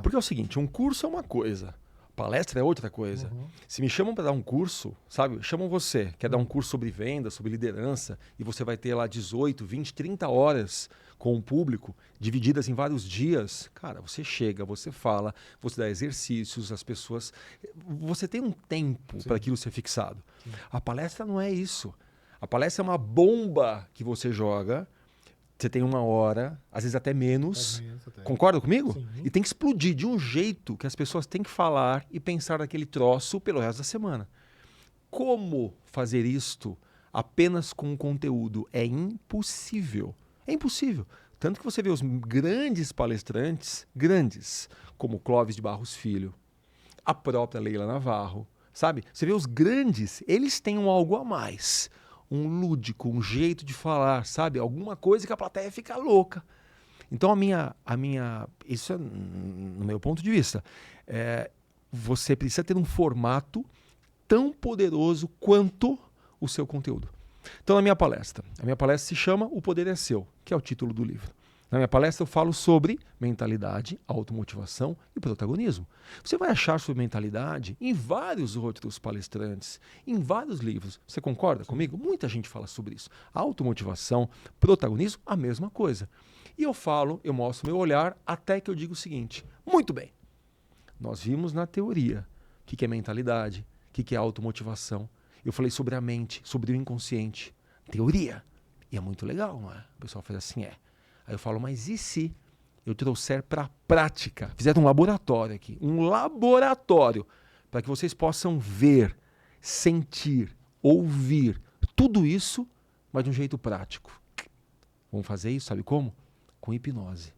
Porque é o seguinte, um curso é uma coisa, palestra é outra coisa. Se me chamam para dar um curso, sabe? Chamam você, quer dar um curso sobre venda, sobre liderança, e você vai ter lá 18, 20, 30 horas com o público, divididas em vários dias. Cara, você chega, você fala, você dá exercícios, as pessoas... Você tem um tempo para aquilo ser fixado. Sim. A palestra não é isso. A palestra é uma bomba que você joga. Você tem 1 hora, às vezes até menos. Concorda comigo? Sim. E tem que explodir de um jeito que as pessoas têm que falar e pensar naquele troço pelo resto da semana. Como fazer isto apenas com conteúdo? É impossível. É impossível. Tanto que você vê os grandes palestrantes, grandes, como Clóvis de Barros Filho, a própria Leila Navarro, sabe? Você vê os grandes, eles têm um algo a mais, um lúdico, um jeito de falar, sabe? Alguma coisa que a plateia fica louca. Então isso é no meu ponto de vista, você precisa ter um formato tão poderoso quanto o seu conteúdo. Então, a minha palestra se chama O Poder é Seu, que é o título do livro. Na minha palestra eu falo sobre mentalidade, automotivação e protagonismo. Você vai achar sobre mentalidade em vários outros palestrantes, em vários livros. Você concorda comigo? Muita gente fala sobre isso. Automotivação, protagonismo, a mesma coisa. E eu mostro meu olhar até que eu digo o seguinte: muito bem, nós vimos na teoria o que é mentalidade, o que é automotivação. Eu falei sobre a mente, sobre o inconsciente. Teoria. E é muito legal, não é? O pessoal faz assim, Aí eu falo, mas e se eu trouxer para a prática? Fizer um laboratório aqui. Um laboratório para que vocês possam ver, sentir, ouvir tudo isso, mas de um jeito prático. Vamos fazer isso, sabe como? Com hipnose.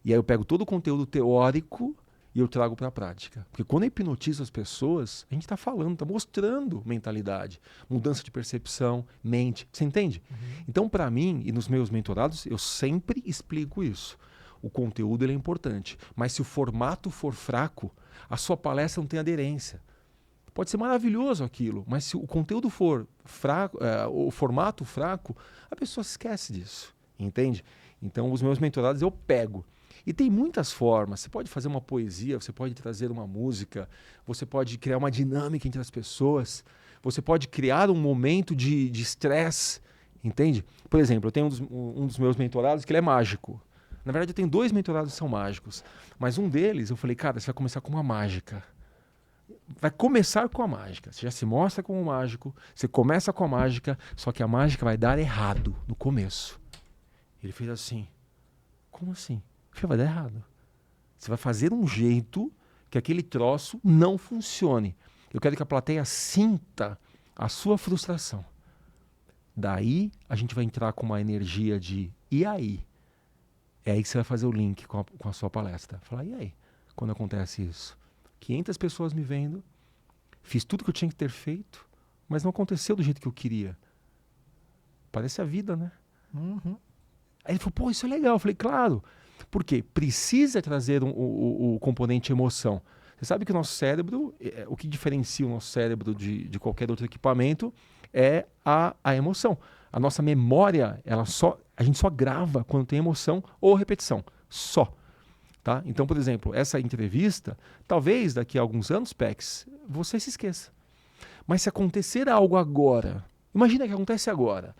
E aí eu pego todo o conteúdo teórico e eu trago para a prática. Porque quando eu hipnotizo as pessoas, a gente está falando, está mostrando mentalidade, mudança de percepção, mente. Você entende? Uhum. Então, para mim, e nos meus mentorados, eu sempre explico isso. O conteúdo ele é importante, mas se o formato for fraco, a sua palestra não tem aderência. Pode ser maravilhoso aquilo, mas se o conteúdo for fraco, o formato fraco, a pessoa se esquece disso. Entende? Então, os meus mentorados eu pego. E tem muitas formas. Você pode fazer uma poesia, você pode trazer uma música, você pode criar uma dinâmica entre as pessoas, você pode criar um momento de estresse, entende? Por exemplo, eu tenho um dos meus mentorados que ele é mágico. Na verdade, eu tenho 2 mentorados que são mágicos. Mas um deles, eu falei, cara, você vai começar com uma mágica. Vai começar com a mágica. Você já se mostra como mágico, você começa com a mágica, só que a mágica vai dar errado no começo. Ele fez assim, como assim? Vai dar errado. Você vai fazer um jeito que aquele troço não funcione. Eu quero que a plateia sinta a sua frustração. Daí a gente vai entrar com uma energia de e aí? É aí que você vai fazer o link com a sua palestra. Falar, e aí? Quando acontece isso? 500 pessoas me vendo, fiz tudo que eu tinha que ter feito, mas não aconteceu do jeito que eu queria. Parece a vida, né? Uhum. Aí ele falou, pô, isso é legal. Eu falei, claro. Por quê? Precisa trazer o componente emoção. Você sabe que o nosso cérebro, o que diferencia o nosso cérebro de qualquer outro equipamento é a emoção. A nossa memória, a gente só grava quando tem emoção ou repetição. Só. Tá? Então, por exemplo, essa entrevista, talvez daqui a alguns anos, Pex, você se esqueça. Mas se acontecer algo agora, imagina que acontece agora.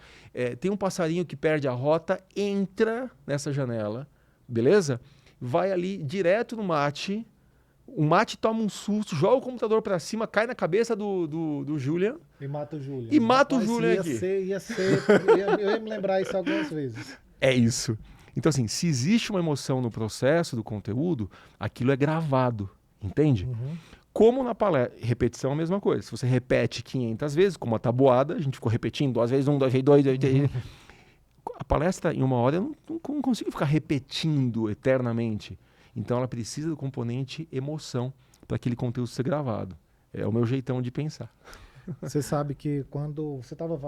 Tem um passarinho que perde a rota, entra nessa janela, beleza? Vai ali direto no mate, o mate toma um susto, joga o computador para cima, cai na cabeça do Julian. E mata o Julian. E mata o Julian aqui. Eu ia me lembrar isso algumas vezes. É isso. Então, assim, se existe uma emoção no processo do conteúdo, aquilo é gravado, entende? Uhum. Como na palestra, repetição é a mesma coisa. Se você repete 500 vezes, como uma tabuada, a gente ficou repetindo 2 vezes 1, 2 vezes 2, 2 vezes... A palestra, em uma hora, eu não consigo ficar repetindo eternamente. Então, ela precisa do componente emoção para aquele conteúdo ser gravado. É o meu jeitão de pensar. Você sabe que quando você estava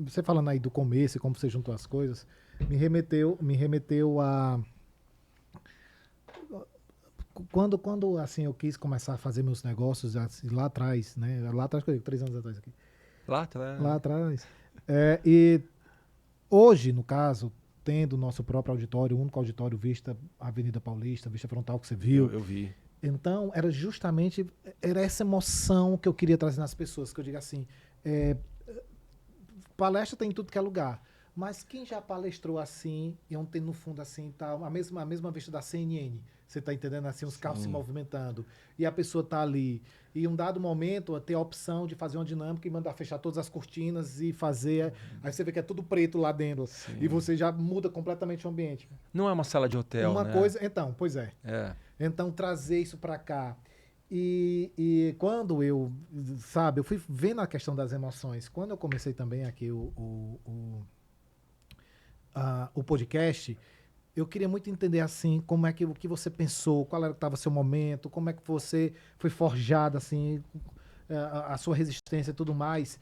você falando aí do começo e como você juntou as coisas, me remeteu a quando assim eu quis começar a fazer meus negócios assim, lá atrás, né? Lá atrás, 3 anos atrás aqui. Lá atrás. E hoje, no caso, tendo o nosso próprio auditório, o único auditório Vista Avenida Paulista, Vista Frontal que você viu. Eu vi. Então, era essa emoção que eu queria trazer nas pessoas, que eu digo assim, palestra tem em tudo que é lugar, mas quem já palestrou assim, e ontem no fundo assim, tá, a mesma vista da CNN, você tá entendendo assim, os carros se movimentando, e a pessoa tá ali, e em um dado momento ter a opção de fazer uma dinâmica e mandar fechar todas as cortinas e fazer, aí você vê que é tudo preto lá dentro, e você já muda completamente o ambiente. Não é uma sala de hotel, uma né? coisa, então, pois é. Então, trazer isso para cá. E quando eu fui vendo a questão das emoções, quando eu comecei também aqui o podcast, eu queria muito entender assim, como é que o que você pensou, qual estava seu momento, como é que você foi forjado assim, a sua resistência e tudo mais.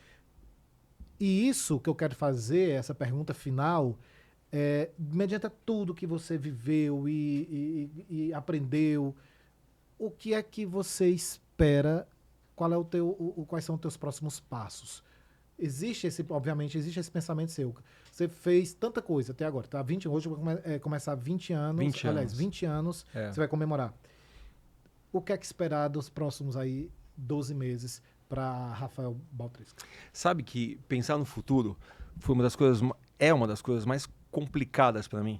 E isso que eu quero fazer, essa pergunta final, mediante tudo que você viveu e aprendeu, o que é que você espera? Qual é quais são os teus próximos passos? Obviamente, existe esse pensamento seu. Você fez tanta coisa até agora, tá? Hoje vai começar 20 anos, 20 aliás, anos. 20 anos, você vai comemorar. O que é que esperar dos próximos aí 12 meses para Rafael Baltrisca? Sabe que pensar no futuro foi uma das coisas mais complicadas para mim.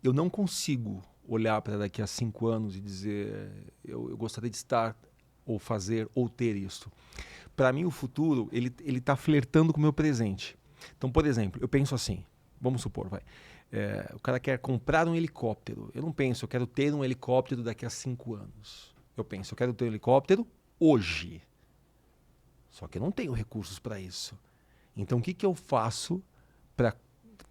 Eu não consigo olhar para daqui a 5 anos e dizer eu gostaria de estar ou fazer ou ter isso. Para mim o futuro ele está flertando com o meu presente. Então, por exemplo, eu penso assim, vamos supor, o cara quer comprar um helicóptero. Eu não penso, eu quero ter um helicóptero daqui a 5 anos. Eu penso, eu quero ter um helicóptero hoje. Só que eu não tenho recursos para isso. Então, o que eu faço para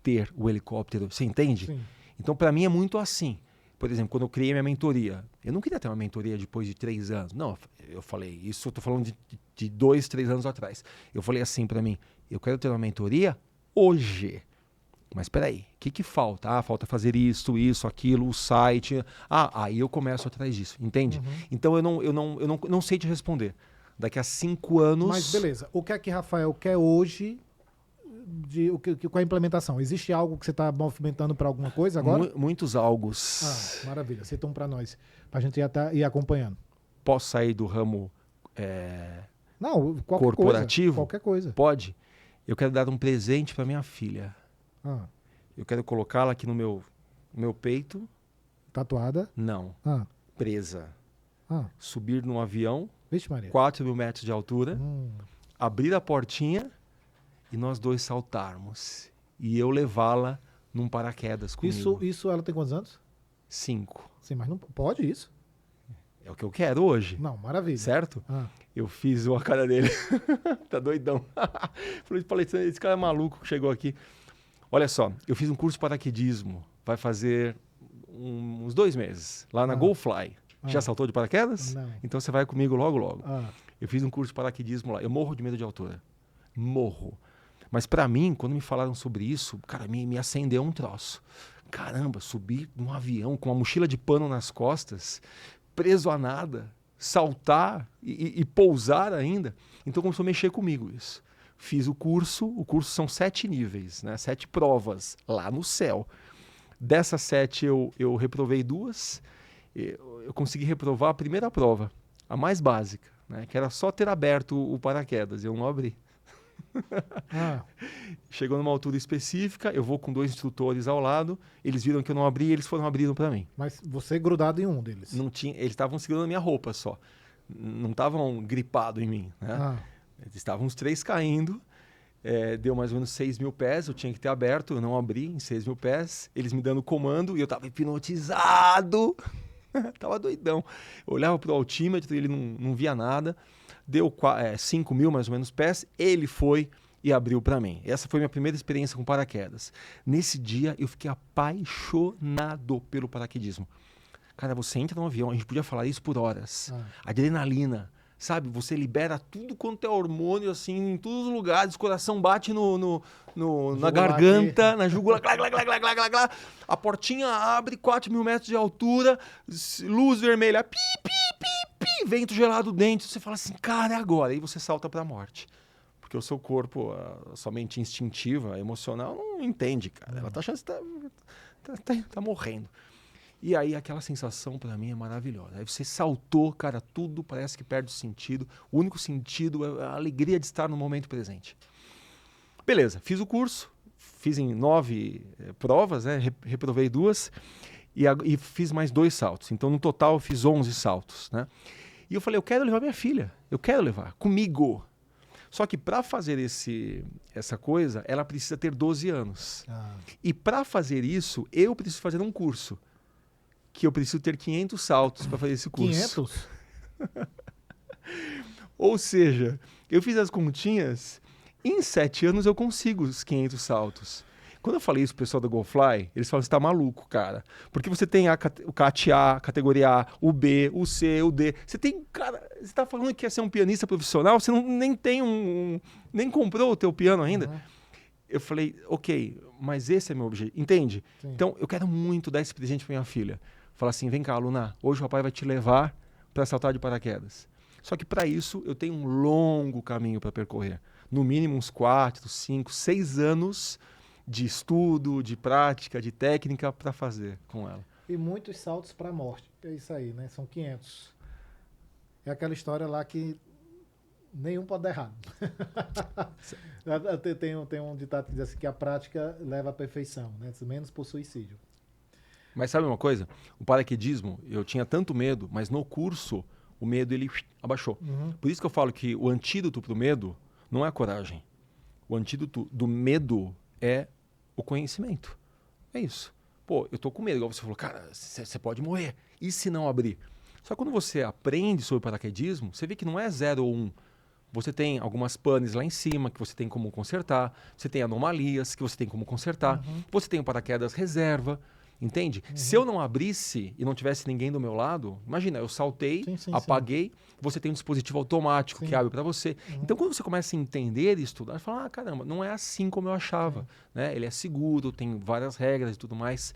ter o helicóptero? Você entende? Sim. Então, para mim é muito assim. Por exemplo, quando eu criei minha mentoria, eu não queria ter uma mentoria depois de 3 anos. Não, eu falei, isso eu estou falando de 2, 3 anos atrás. Eu falei assim para mim, eu quero ter uma mentoria hoje. Mas espera aí, o que falta? Falta fazer isso, aquilo, o site. Aí eu começo atrás disso, entende? Então eu não sei te responder. Daqui a 5 anos... Mas beleza, o que é que Rafael quer hoje? Qual é a implementação? Existe algo que você está movimentando para alguma coisa agora? Muitos algos. Maravilha, cita para nós, para a gente ir acompanhando. Posso sair do ramo Não, corporativo? Qualquer coisa. Pode. Eu quero dar um presente para minha filha. Ah. Eu quero colocá-la aqui no meu peito. Tatuada? Não. Presa. Subir num avião. Vixe, Maria. 4.000 metros de altura. Abrir a portinha e nós dois saltarmos. E eu levá-la num paraquedas comigo. Isso ela tem quantos anos? 5. Sim, mas não pode isso. É o que eu quero hoje. Não, maravilha. Certo? Eu fiz a cara dele. Tá doidão. Falei, esse cara é maluco que chegou aqui. Olha só, eu fiz um curso de paraquedismo. Vai fazer uns 2 meses. Lá na GoFly. Já saltou de paraquedas? Não. Então você vai comigo logo, logo. Eu fiz um curso de paraquedismo lá. Eu morro de medo de altura. Morro. Mas pra mim, quando me falaram sobre isso, cara, me acendeu um troço. Caramba, subir num avião com uma mochila de pano nas costas, preso a nada, saltar e pousar ainda. Então começou a mexer comigo isso. Fiz o curso são 7 níveis, né? 7 provas lá no céu. Dessas 7 eu reprovei 2. Eu consegui reprovar a primeira prova, a mais básica, né? Que era só ter aberto o paraquedas. Eu não abri. Chegou numa altura específica, eu vou com 2 instrutores ao lado, eles viram que eu não abri e eles foram abrindo para mim. Mas você grudado em um deles? Não tinha, eles estavam segurando a minha roupa só, não estavam gripados em mim, né? Eles estavam os 3 caindo, deu mais ou menos 6.000 pés, eu tinha que ter aberto, eu não abri em 6.000 pés, eles me dando comando e eu estava hipnotizado, tava doidão. Eu olhava pro altímetro e ele não via nada. Deu 5.000 mais ou menos pés, ele foi e abriu para mim. Essa foi minha primeira experiência com paraquedas. Nesse dia eu fiquei apaixonado pelo paraquedismo. Cara, você entra no avião, a gente podia falar isso por horas. Adrenalina, sabe? Você libera tudo quanto é hormônio, assim, em todos os lugares. O coração bate na garganta, aqui. Na jugular. A portinha abre, 4.000 metros de altura, luz vermelha, pi, pi, pi, pi, vento gelado dentro. Você fala assim, cara, é agora. Aí você salta para a morte. Porque o seu corpo, a sua mente instintiva, emocional, não entende, cara. Ela tá achando que tá morrendo. E aí aquela sensação para mim é maravilhosa. Aí você saltou, cara, tudo parece que perde o sentido. O único sentido é a alegria de estar no momento presente. Beleza, fiz o curso, fiz em 9 provas, né? Reprovei 2 e fiz mais 2 saltos. Então no total eu fiz 11 saltos, né? E eu falei, eu quero levar minha filha, eu quero levar comigo. Só que para fazer essa coisa, ela precisa ter 12 anos. E para fazer isso, eu preciso fazer um curso. Que eu preciso ter 500 saltos para fazer esse curso. 500? Ou seja, eu fiz as continhas, em 7 anos eu consigo os 500 saltos. Quando eu falei isso pro pessoal da GoFly, eles falam, você tá maluco, cara. Porque você tem o CAT A, categoria A, o B, o C, o D. Você tem, cara, você tá falando que quer ser um pianista profissional, você nem tem nem comprou o teu piano ainda. Uhum. Eu falei, ok, mas esse é meu objetivo, entende? Sim. Então, eu quero muito dar esse presente pra minha filha. Falar assim, vem cá, Luna, hoje o papai vai te levar para saltar de paraquedas. Só que para isso eu tenho um longo caminho para percorrer. No mínimo uns 4, 5, 6 anos de estudo, de prática, de técnica para fazer com ela. E muitos saltos para a morte. É isso aí, né? São 500. É aquela história lá que nenhum pode dar errado. tem um ditado que diz assim que a prática leva à perfeição, né? Menos por suicídio. Mas sabe uma coisa? O paraquedismo, eu tinha tanto medo, mas no curso o medo ele abaixou. Uhum. Por isso que eu falo que o antídoto para o medo não é a coragem. O antídoto do medo é o conhecimento. É isso. Pô, eu tô com medo. Igual você falou, cara, você pode morrer. E se não abrir? Só que quando você aprende sobre paraquedismo, você vê que não é 0 ou 1. Você tem algumas panes lá em cima que você tem como consertar. Você tem anomalias que você tem como consertar. Uhum. Você tem o paraquedas reserva. Entende? Uhum. Se eu não abrisse e não tivesse ninguém do meu lado, imagina, eu saltei, apaguei, você tem um dispositivo automático que abre para você. Uhum. Então, quando você começa a entender e estudar, você fala, caramba, não é assim como eu achava. Né? Ele é seguro, tem várias regras e tudo mais.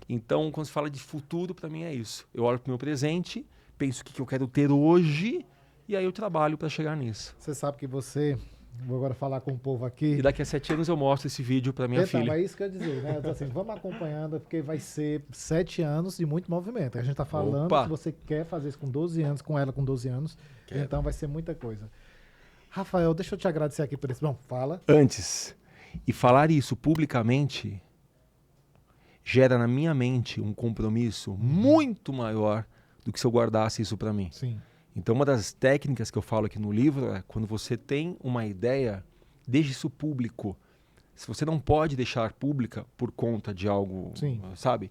Então, quando se fala de futuro, para mim é isso. Eu olho para o meu presente, penso o que eu quero ter hoje, e aí eu trabalho para chegar nisso. Você sabe que você... Vou agora falar com o povo aqui. E daqui a 7 anos eu mostro esse vídeo para minha filha. É isso que eu ia dizer, né? Então, assim, vamos acompanhando, porque vai ser 7 anos de muito movimento. A gente tá falando que você quer fazer isso com 12 anos, com ela com 12 anos. Quero. Então vai ser muita coisa. Rafael, deixa eu te agradecer aqui por isso. Bom, fala. Antes, e falar isso publicamente gera na minha mente um compromisso muito maior do que se eu guardasse isso para mim. Sim. Então, uma das técnicas que eu falo aqui no livro é quando você tem uma ideia, deixe isso público. Se você não pode deixar pública por conta de algo, sabe,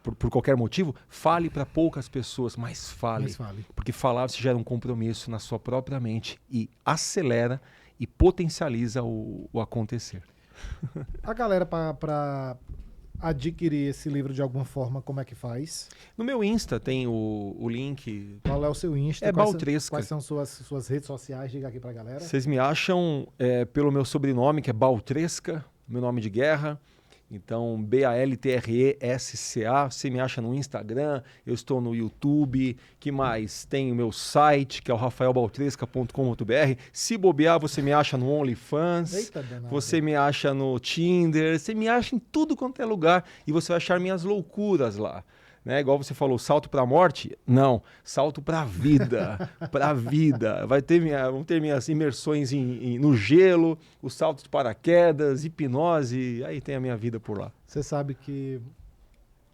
por qualquer motivo, fale para poucas pessoas, mas fale. Porque falar você gera um compromisso na sua própria mente e acelera e potencializa o acontecer. A galera, para adquirir esse livro de alguma forma, como é que faz? No meu Insta tem o link. Qual é o seu Insta? É Baltresca. Quais são suas redes sociais? Diga aqui pra galera. Vocês me acham pelo meu sobrenome, que é Baltresca, meu nome de guerra. Então, Baltresca. Você me acha no Instagram, eu estou no YouTube. Que mais? Tem o meu site, que é o rafaelbaltresca.com.br. Se bobear, você me acha no OnlyFans. Eita, danado. Você me acha no Tinder. Você me acha em tudo quanto é lugar. E você vai achar minhas loucuras lá. Né? Igual você falou, salto para a morte? Não, salto para a vida, para a vida. Vão ter minhas imersões no gelo, os saltos de paraquedas, hipnose, aí tem a minha vida por lá. Você sabe que,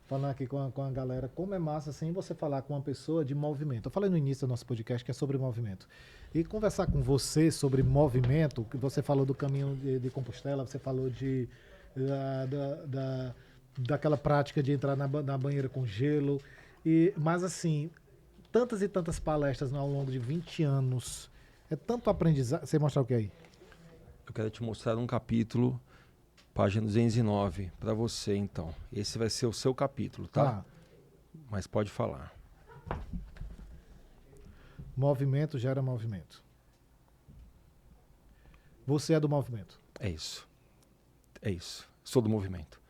falando aqui com a galera, como é massa assim você falar com uma pessoa de movimento. Eu falei no início do nosso podcast que é sobre movimento. E conversar com você sobre movimento, que você falou do caminho de Compostela, você falou daquela prática de entrar na banheira com gelo. Mas assim, tantas e tantas palestras ao longo de 20 anos. É tanto aprendizado. Você mostrar o que aí? Eu quero te mostrar um capítulo, página 209, para você então. Esse vai ser o seu capítulo, tá? Mas pode falar. Movimento gera movimento. Você é do movimento. É isso. Sou do movimento.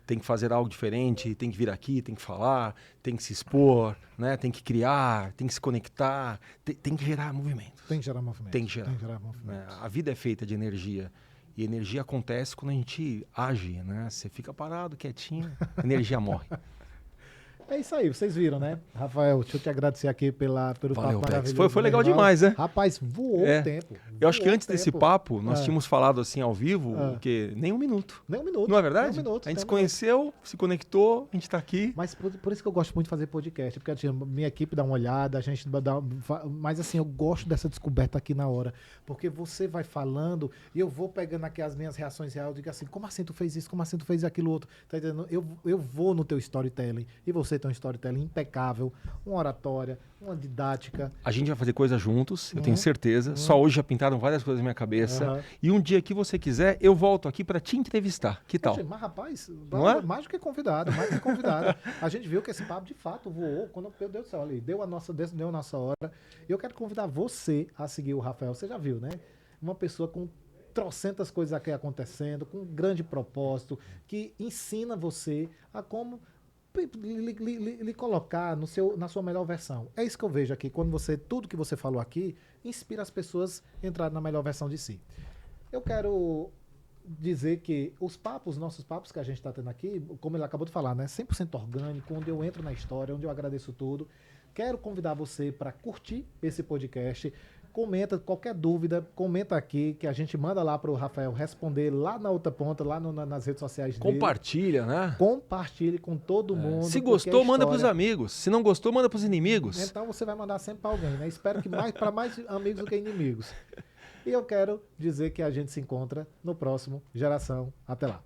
Tem que fazer algo diferente, tem que vir aqui, tem que falar, tem que se expor, né? Tem que criar, tem que se conectar, tem que gerar movimento. Tem que gerar movimento. Tem que gerar movimento. A vida é feita de energia. E energia acontece quando a gente age, né? Você fica parado, quietinho, a energia morre. É isso aí, vocês viram, né? Rafael, deixa eu te agradecer aqui pelo papo maravilhoso. Foi legal demais, né? Rapaz, voou o tempo. Eu acho que antes desse papo, nós tínhamos falado assim ao vivo, que nem um minuto. Nem um minuto. Não é verdade? Nem um minuto. A gente se conheceu, se conectou, a gente tá aqui. Mas por isso que eu gosto muito de fazer podcast, porque assim, minha equipe dá uma olhada, a gente dá... Mas assim, eu gosto dessa descoberta aqui na hora, porque você vai falando e eu vou pegando aqui as minhas reações reais, eu digo assim, como assim tu fez isso? Como assim tu fez aquilo outro? Tá entendendo? Eu vou no teu storytelling e você você tem um storytelling impecável, uma oratória, uma didática. A gente vai fazer coisas juntos, eu tenho certeza. Só hoje já pintaram várias coisas na minha cabeça. E um dia que você quiser, eu volto aqui para te entrevistar. Que tal? Mas, rapaz, Não é? mais do que convidado, mais do que convidado. A gente viu que esse papo, de fato, voou. Quando, meu Deus do céu, ali, deu a nossa hora. Eu quero convidar você a seguir o Rafael. Você já viu, né? Uma pessoa com trocentas coisas aqui acontecendo, com um grande propósito, que ensina você a como lhe colocar na sua melhor versão. É isso que eu vejo aqui. Quando tudo que você falou aqui, inspira as pessoas a entrar na melhor versão de si. Eu quero dizer que nossos papos que a gente está tendo aqui, como ele acabou de falar, né? 100% orgânico, onde eu entro na história, onde eu agradeço tudo. Quero convidar você para curtir esse podcast. Comenta qualquer dúvida, comenta aqui, que a gente manda lá para o Rafael responder lá na outra ponta, lá nas redes sociais dele. Compartilha, né? Compartilhe com todo mundo. Se gostou, manda para os amigos. Se não gostou, manda para os inimigos. Então você vai mandar sempre para alguém, né? Espero que para mais amigos do que inimigos. E eu quero dizer que a gente se encontra no próximo Geração. Até lá.